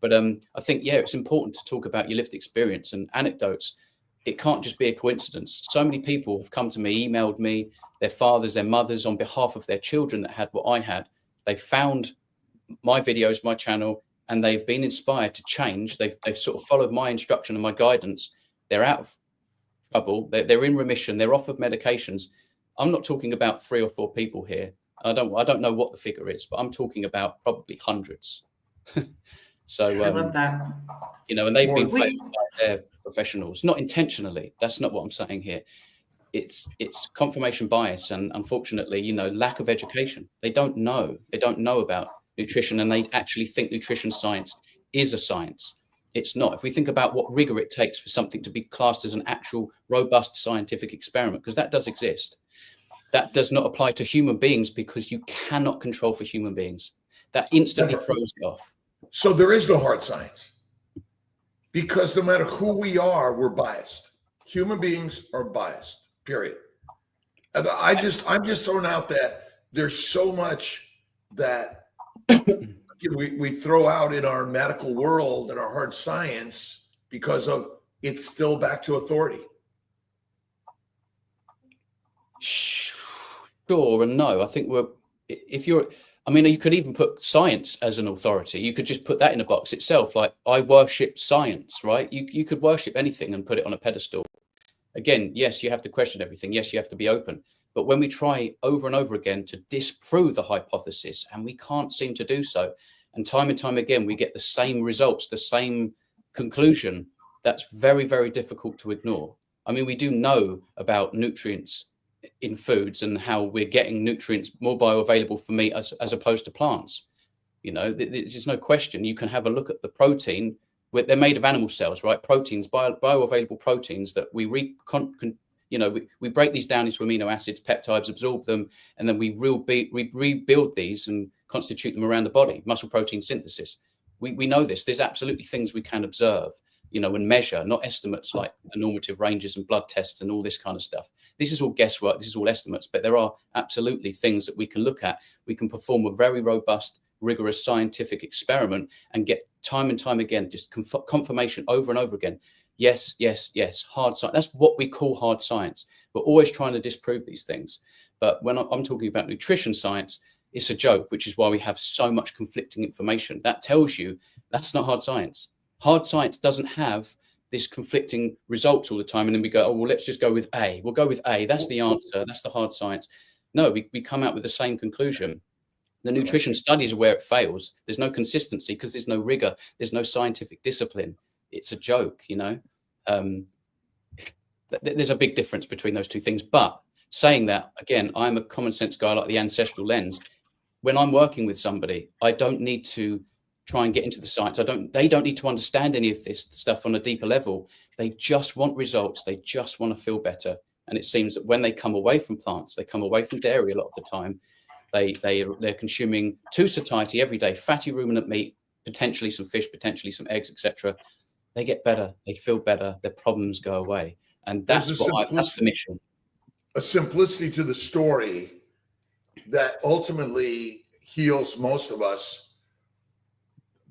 But I think, it's important to talk about your lived experience and anecdotes. It can't just be a coincidence. So many people have come to me, emailed me, their fathers, their mothers, on behalf of their children that had what I had. They found my videos, my channel, and they've been inspired to change. They've sort of followed my instruction and my guidance. They're out of trouble. They're in remission. They're off of medications. I'm not talking about 3 or 4 people here. I don't know what the figure is, but I'm talking about probably hundreds. So I love that. And they've been failed by their professionals, not intentionally. That's not what I'm saying here. It's confirmation bias, and unfortunately, lack of education. They don't know about nutrition, and they actually think nutrition science is a science. It's not. If we think about what rigor it takes for something to be classed as an actual robust scientific experiment, because that does exist, that does not apply to human beings because you cannot control for human beings. That instantly throws it off. So there is no hard science, because no matter who we are, we're biased. Human beings are biased, period. And I'm just throwing out that there's so much that we throw out in our medical world and our hard science because of it's still back to authority. Sure and no. I think you could even put science as an authority. You could just put that in a box itself. Like, I worship science, right? You could worship anything and put it on a pedestal. Again, yes, you have to question everything. Yes, you have to be open. But when we try over and over again to disprove the hypothesis, and we can't seem to do so, and time again, we get the same results, the same conclusion, that's very, very difficult to ignore. I mean, we do know about nutrients in foods and how we're getting nutrients more bioavailable for meat as opposed to plants. There's no question. You can have a look at the protein They're made of animal cells, right? Proteins, bioavailable proteins that we we break these down into amino acids, peptides, absorb them, and then we rebuild these and constitute them around the body. Muscle protein synthesis. We know this. There's absolutely things we can observe, and measure, not estimates like the normative ranges and blood tests and all this kind of stuff. This is all guesswork. This is all estimates, but there are absolutely things that we can look at. We can perform a very robust, rigorous scientific experiment and get time and time again, just confirmation over and over again. Yes, yes, yes. Hard science. That's what we call hard science. We're always trying to disprove these things. But when I'm talking about nutrition science, it's a joke, which is why we have so much conflicting information. That tells you that's not hard science. Hard science doesn't have this conflicting results all the time. And then we go, oh, well, let's just go with A. We'll go with A. That's the answer. That's the hard science. No, we come out with the same conclusion. The nutrition studies are where it fails. There's no consistency because there's no rigor. There's no scientific discipline. It's a joke, There's a big difference between those two things. But saying that, again, I'm a common sense guy like the ancestral lens. When I'm working with somebody, I don't need to try and get into the science. They don't need to understand any of this stuff on a deeper level. They just want results. They just want to feel better. And it seems that when they come away from plants, they come away from dairy a lot of the time. They're consuming to satiety every day, fatty ruminant meat, potentially some fish, potentially some eggs, etc. They get better. They feel better. Their problems go away. And that's that's the mission. A simplicity to the story that ultimately heals most of us.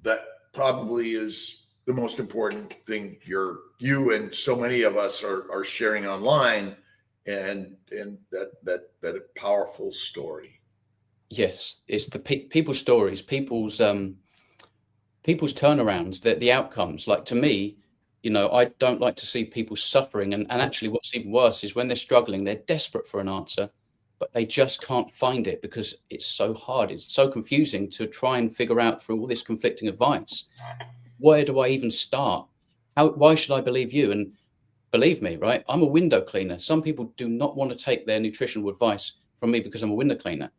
That probably is the most important thing you and so many of us are sharing online, and that a powerful story. Yes, it's the people's stories, people's turnarounds, the outcomes. Like, to me, I don't like to see people suffering. And actually what's even worse is when they're struggling, they're desperate for an answer, but they just can't find it because it's so hard. It's so confusing to try and figure out through all this conflicting advice. Where do I even start? Why should I believe you? And believe me, right? I'm a window cleaner. Some people do not want to take their nutritional advice from me because I'm a window cleaner,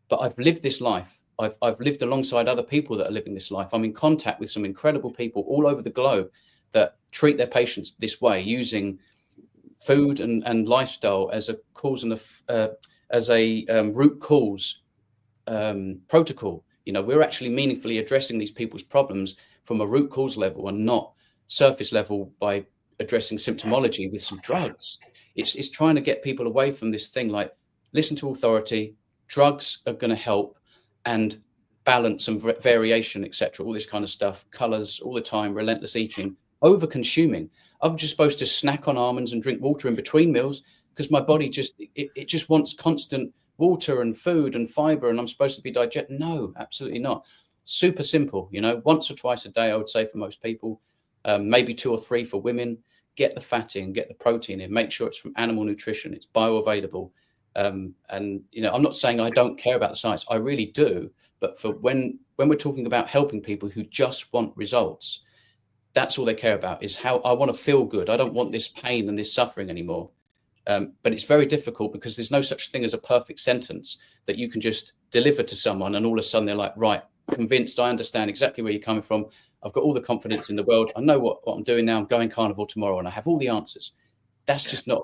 but I've lived this life. I've lived alongside other people that are living this life. I'm in contact with some incredible people all over the globe that treat their patients this way, using food and lifestyle as a cause and root cause protocol. We're actually meaningfully addressing these people's problems from a root cause level and not surface level by addressing symptomology with some drugs. It's trying to get people away from this thing like, listen to authority, drugs are going to help, and balance and variation, etc. All this kind of stuff, colors all the time, relentless eating, over consuming. I'm just supposed to snack on almonds and drink water in between meals because my body just wants constant water and food and fiber, and I'm supposed to be digesting. No, absolutely not. Super simple, once or twice a day, I would say for most people, maybe 2 or 3 for women. Get the fat in, get the protein in, make sure it's from animal nutrition, it's bioavailable. And I'm not saying I don't care about the science. I really do. But for when we're talking about helping people who just want results, that's all they care about, is how I want to feel good. I don't want this pain and this suffering anymore. But it's very difficult because there's no such thing as a perfect sentence that you can just deliver to someone and all of a sudden they're like, right, convinced, I understand exactly where you're coming from. I've got all the confidence in the world. I know what I'm doing now. I'm going carnivore tomorrow and I have all the answers. That's not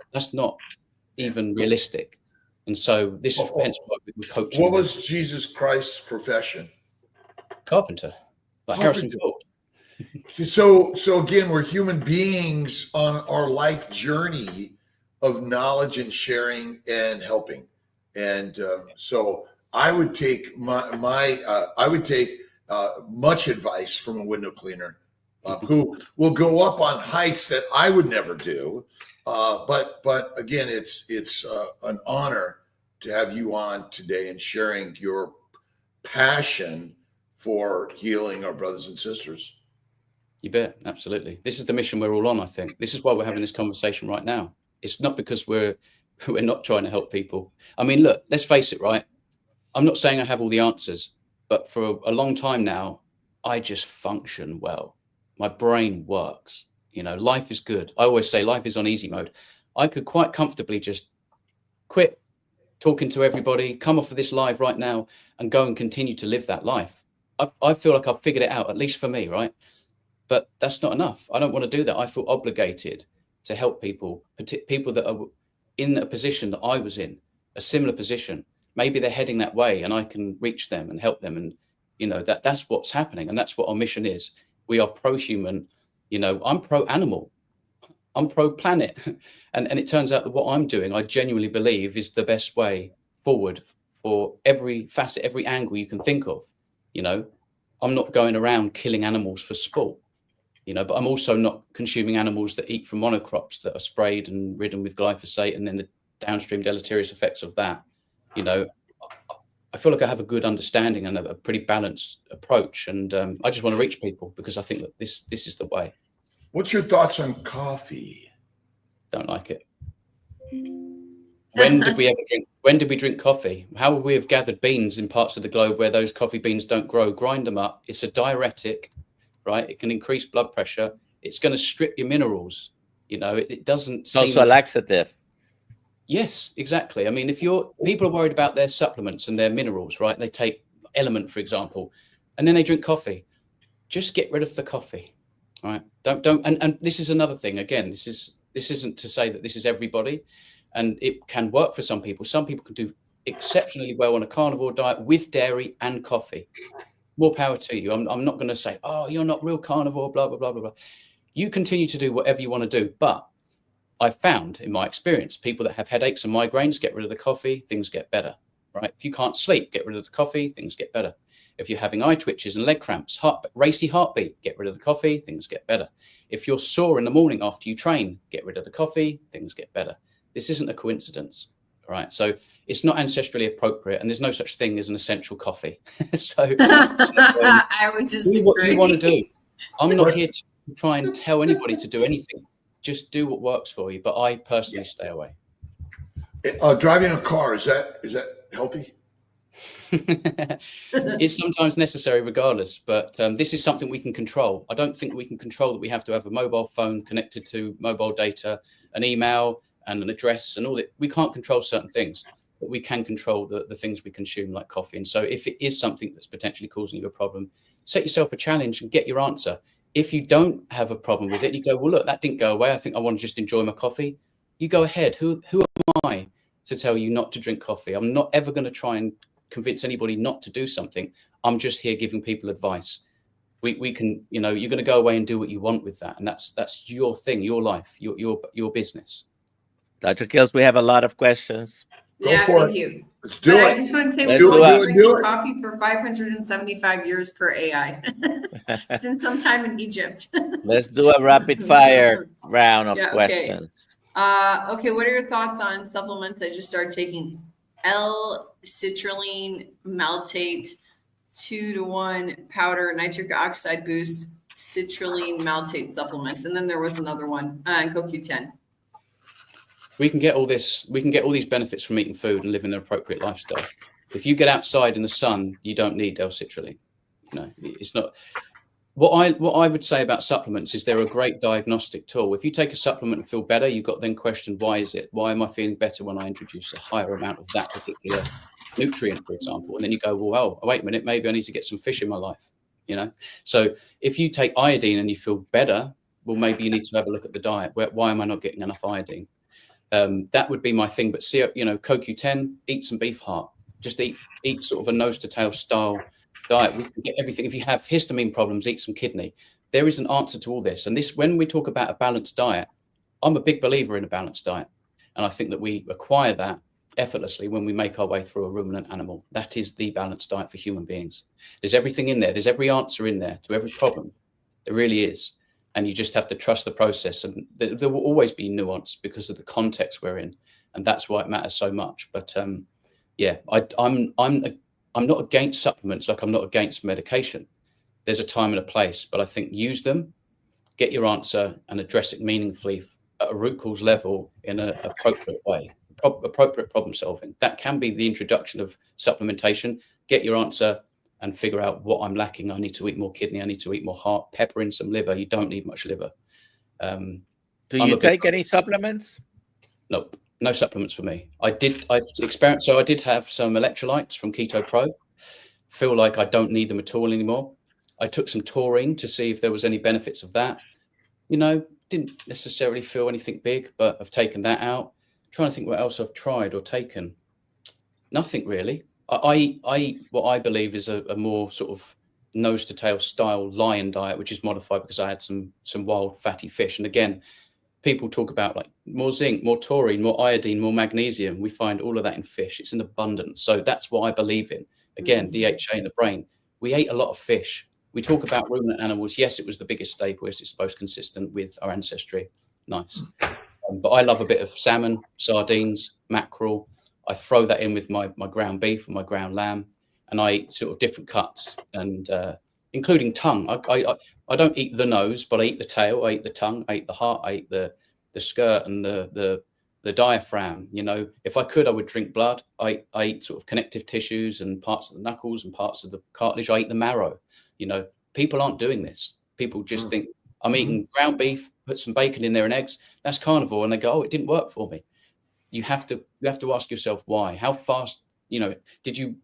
even realistic. And so this is hence why we're coaching. What was Jesus Christ's profession? Carpenter, like Harrison Ford. So again, we're human beings on our life journey of knowledge and sharing and helping. And so I would take much advice from a window cleaner who will go up on heights that I would never do. But again, it's an honor to have you on today and sharing your passion for healing our brothers and sisters. You bet. Absolutely. This is the mission we're all on, I think. This is why we're having this conversation right now. It's not because we're not trying to help people. I mean, look, let's face it, right? I'm not saying I have all the answers, but for a long time now, I just function well. My brain works. Life is good. I always say life is on easy mode. I could quite comfortably just quit talking to everybody, come off of this live right now and go and continue to live that life. I feel like I've figured it out, at least for me, right? But that's not enough. I don't want to do that. I feel obligated to help people that are in a position that I was in, a similar position. Maybe they're heading that way and I can reach them and help them. And, that's what's happening. And that's what our mission is. We are pro-human. I'm pro-animal. I'm pro-planet. And it turns out that what I'm doing, I genuinely believe is the best way forward for every facet, every angle you can think of. I'm not going around killing animals for sport, but I'm also not consuming animals that eat from monocrops that are sprayed and ridden with glyphosate and then the downstream deleterious effects of that. I feel like I have a good understanding and a pretty balanced approach. And I just want to reach people because I think that this is the way. What's your thoughts on coffee? Don't like it. When did we drink coffee? How would we have gathered beans in parts of the globe where those coffee beans don't grow? Grind them up. It's a diuretic, right? It can increase blood pressure. It's going to strip your minerals. It doesn't. It's also a laxative. Yes, exactly. I mean, people are worried about their supplements and their minerals, right? They take Element, for example, and then they drink coffee. Just get rid of the coffee, right? Don't. And this is another thing. Again, this isn't to say that this is everybody, and it can work for some people. Some people can do exceptionally well on a carnivore diet with dairy and coffee. More power to you. I'm not going to say, oh, you're not real carnivore, blah, blah, blah, blah, blah. You continue to do whatever you want to do, but I've found in my experience, people that have headaches and migraines, get rid of the coffee, things get better, right? If you can't sleep, get rid of the coffee, things get better. If you're having eye twitches and leg cramps, racy heartbeat, get rid of the coffee, things get better. If you're sore in the morning after you train, get rid of the coffee, things get better. This isn't a coincidence, all right? So it's not ancestrally appropriate and there's no such thing as an essential coffee. I would just do what you want to do. I'm not here to try and tell anybody to do anything. Just do what works for you. But I personally stay away. Driving a car, is that healthy? It's sometimes necessary regardless, but this is something we can control. I don't think we can control that we have to have a mobile phone connected to mobile data, an email and an address and all that. We can't control certain things, but we can control the things we consume like coffee. And so if it is something that's potentially causing you a problem, set yourself a challenge and get your answer. If you don't have a problem with it, you go, well, look, that didn't go away. I think I want to just enjoy my coffee. You go ahead. Who am I to tell you not to drink coffee? I'm not ever going to try and convince anybody not to do something. I'm just here giving people advice. We can, you're going to go away and do what you want with that. And that's your thing, your life, your business. Dr. Kiltz, we have a lot of questions. Go for thank it. you. Let's do it. I just want to say Let's we've do been it. drinking coffee for 575 years per AI since sometime in Egypt. Let's do a rapid fire round of Yeah, okay. questions. Okay, what are your thoughts on supplements I just started taking? L-citrulline maltate 2-to-1 powder nitric oxide boost citrulline maltate supplements, and then there was another one, CoQ10. We can get all this. We can get all these benefits from eating food and living an appropriate lifestyle. If you get outside in the sun, you don't need L-citrulline. It's not. What I would say about supplements is they're a great diagnostic tool. If you take a supplement and feel better, you've got then questioned, why is it? Why am I feeling better when I introduce a higher amount of that particular nutrient, for example? And then you go, well, wait a minute, maybe I need to get some fish in my life. So if you take iodine and you feel better, well, maybe you need to have a look at the diet. Why am I not getting enough iodine? That would be my thing. But see, CoQ10, eat some beef heart. Just eat sort of a nose to tail style diet. We can get everything. If you have histamine problems, eat some kidney. There is an answer to all this. And this, when we talk about a balanced diet, I'm a big believer in a balanced diet. And I think that we acquire that effortlessly when we make our way through a ruminant animal. That is the balanced diet for human beings. There's everything in there. There's every answer in there to every problem. There really is. And you just have to trust the process. And there will always be nuance because of the context we're in. And that's why it matters so much. But I'm not against supplements, like I'm not against medication. There's a time and a place, but I think use them, get your answer and address it meaningfully at a root cause level in an appropriate way, appropriate problem solving. That can be the introduction of supplementation. Get your answer and figure out what I'm lacking. I need to eat more kidney. I need to eat more heart, pepper in some liver. You don't need much liver. Do you take any supplements? Nope. No supplements for me. I've experienced, so I did have some electrolytes from Keto Pro. Feel like I don't need them at all anymore. I took some taurine to see if there was any benefits of that. You know, didn't necessarily feel anything big, but I've taken that out. I'm trying to think what else I've tried or taken. Nothing really. I eat what I believe is a more sort of nose to tail style lion diet, which is modified because I had some wild fatty fish. And again, people talk about like more zinc, more taurine, more iodine, more magnesium. We find all of that in fish. It's in abundance. So that's what I believe in. Again, DHA in the brain. We ate a lot of fish. We talk about ruminant animals. Yes, it was the biggest staple. Yes, it's most consistent with our ancestry. Nice. But I love a bit of salmon, sardines, mackerel. I throw that in with my ground beef and my ground lamb, and I eat sort of different cuts, and including tongue. I don't eat the nose, but I eat the tail. I eat the tongue. I eat the heart. I eat the skirt and the diaphragm. You know, if I could, I would drink blood. I eat sort of connective tissues and parts of the knuckles and parts of the cartilage. I eat the marrow. You know, people aren't doing this. People just think I'm eating ground beef, put some bacon in there and eggs. That's carnivore, and they go, "Oh, it didn't work for me." You have to ask yourself why. How fast, you know, did you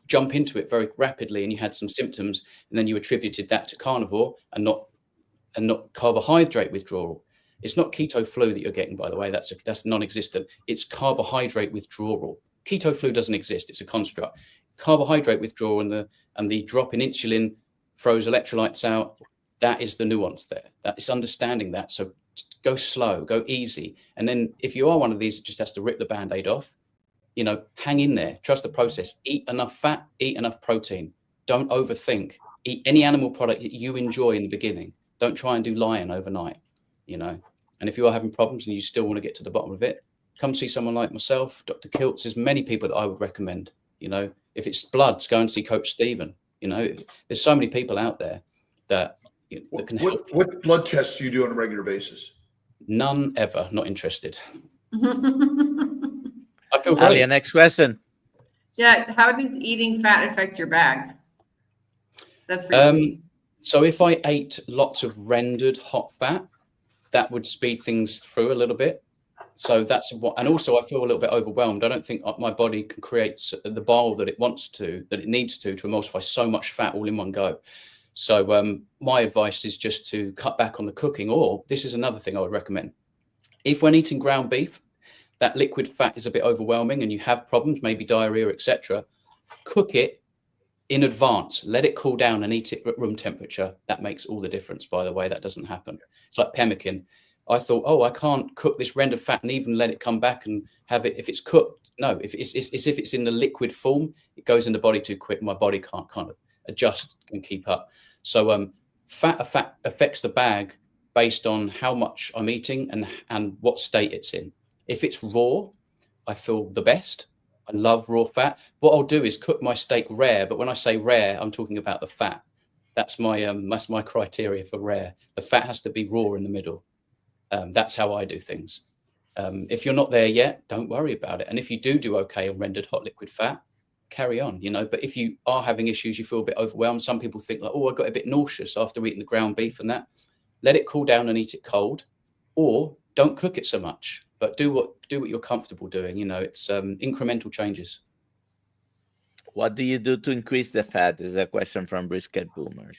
jump into it very rapidly and you had some symptoms, and then you attributed that to carnivore and not carbohydrate withdrawal? It's not keto flu that you're getting, by the way. That's non-existent. It's carbohydrate withdrawal. Keto flu doesn't exist. It's a construct. Carbohydrate withdrawal and the drop in insulin throws electrolytes out. That is the nuance there. That is understanding that. So go slow, go easy. And then if you are one of these that just has to rip the Band-Aid off, you know, hang in there, trust the process, eat enough fat, eat enough protein. Don't overthink. Eat any animal product that you enjoy in the beginning. Don't try and do lion overnight, you know. And if you are having problems and you still want to get to the bottom of it, come see someone like myself, Dr. Kiltz. There's many people that I would recommend, you know. If it's bloods, go and see Coach Stephen. You know, there's so many people out there that, that can help. What blood tests do you do on a regular basis? None ever. Not interested. I feel great. Alia, next question. Yeah, how does eating fat affect your bag? That's pretty so if I ate lots of rendered hot fat, that would speed things through a little bit. So that's what, and also I feel a little bit overwhelmed. I don't think my body can create the bile that it wants to, that it needs to emulsify so much fat all in one go. So my advice is just to cut back on the cooking, or this is another thing I would recommend. If when eating ground beef, that liquid fat is a bit overwhelming and you have problems, maybe diarrhea, etc., cook it in advance. Let it cool down and eat it at room temperature. That makes all the difference, by the way. That doesn't happen. It's like pemmican. I thought, oh, I can't cook this rendered fat and even let it come back and have it if it's cooked. No, if it's in the liquid form, it goes in the body too quick. My body can't kind of adjust and keep up. So fat affects the bag based on how much I'm eating and what state it's in. If it's raw, I feel the best. I love raw fat. What I'll do is cook my steak rare, but when I say rare, I'm talking about the fat. That's my criteria for rare. The fat has to be raw in the middle. That's how I do things. If you're not there yet, don't worry about it. And if you do okay on rendered hot liquid fat, carry on, you know. But if you are having issues, you feel a bit overwhelmed. Some people think like, oh, I got a bit nauseous after eating the ground beef and that. Let it cool down and eat it cold, or don't cook it so much. But do what you're comfortable doing. You know, it's incremental changes. What do you do to increase the fat? Is a question from Brisket Boomer.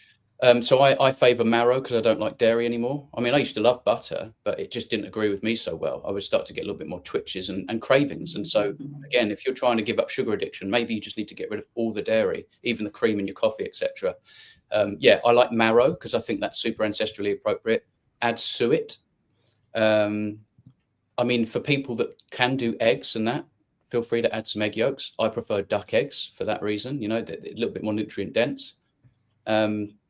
So I favor marrow because I don't like dairy anymore. I mean, I used to love butter, but it just didn't agree with me so well. I would start to get a little bit more twitches and cravings. And so, again, if you're trying to give up sugar addiction, maybe you just need to get rid of all the dairy, even the cream in your coffee, etc. Yeah, I like marrow because I think that's super ancestrally appropriate. Add suet. I mean, for people that can do eggs and that, feel free to add some egg yolks. I prefer duck eggs for that reason, you know, a little bit more nutrient dense.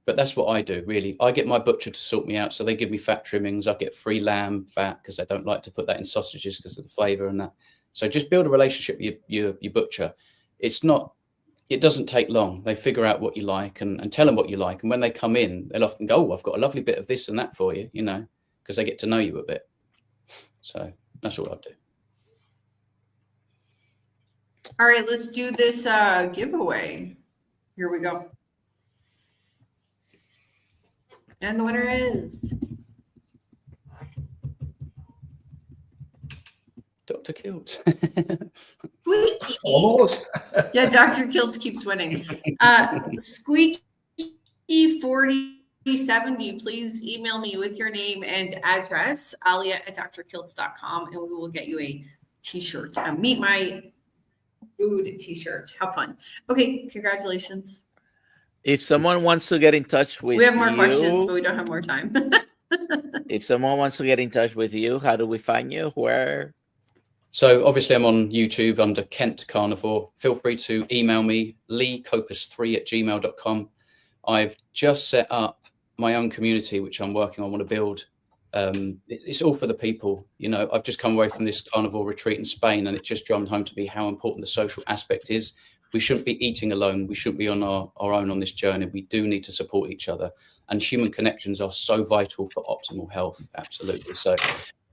But that's what I do, really. I get my butcher to sort me out. So they give me fat trimmings. I get free lamb fat because I don't like to put that in sausages because of the flavor and that. So just build a relationship with your butcher. It doesn't take long. They figure out what you like and tell them what you like. And when they come in, they'll often go, oh, I've got a lovely bit of this and that for you, you know, because they get to know you a bit. So that's all I do. All right, let's do this giveaway. Here we go. And the winner is Dr. Kiltz. Squeaky. Almost. Yeah, Dr. Kiltz keeps winning. Squeaky E4070, please email me with your name and address, alia@drkiltz.com, and we will get you a t-shirt. Meet my food t-shirt. How fun. Okay, congratulations. If someone wants to get in touch with We have more you, questions, but we don't have more time. if someone wants to get in touch with you, how do we find you? Where? So obviously I'm on YouTube under Kent Carnivore. Feel free to email me, leecoopus3@gmail.com. I've just set up my own community, which I'm working on, want to build. It's all for the people. You know, I've just come away from this carnivore retreat in Spain, and it just drummed home to me how important the social aspect is. We shouldn't be eating alone. We shouldn't be on our own on this journey. We do need to support each other. And human connections are so vital for optimal health. Absolutely. So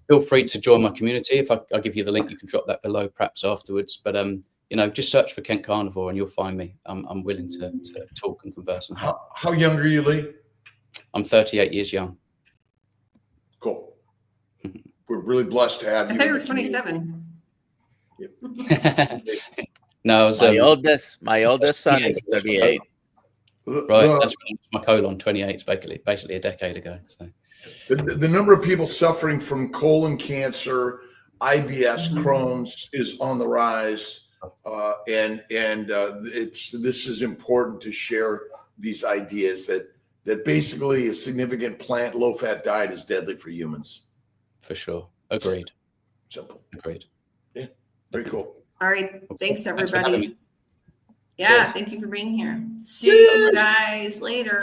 feel free to join my community. If I'll give you the link, you can drop that below perhaps afterwards. But, you know, just search for Kent Carnivore and you'll find me. I'm willing to talk and converse. And How young are you, Lee? I'm 38 years young. Cool. We're really blessed to have I you. thought you in were the community. 27. No, I was my oldest son is 38. right. That's when my colon 28 is basically a decade ago. So The number of people suffering from colon cancer, IBS, Crohn's is on the rise, this is important to share these ideas that basically a significant plant low-fat diet is deadly for humans. for sure, agreed. Simple. Agreed. Yeah, very cool. All right. Thanks, Thanks for having everybody. me. Yeah, Cheers. thank you for being here. See you guys later.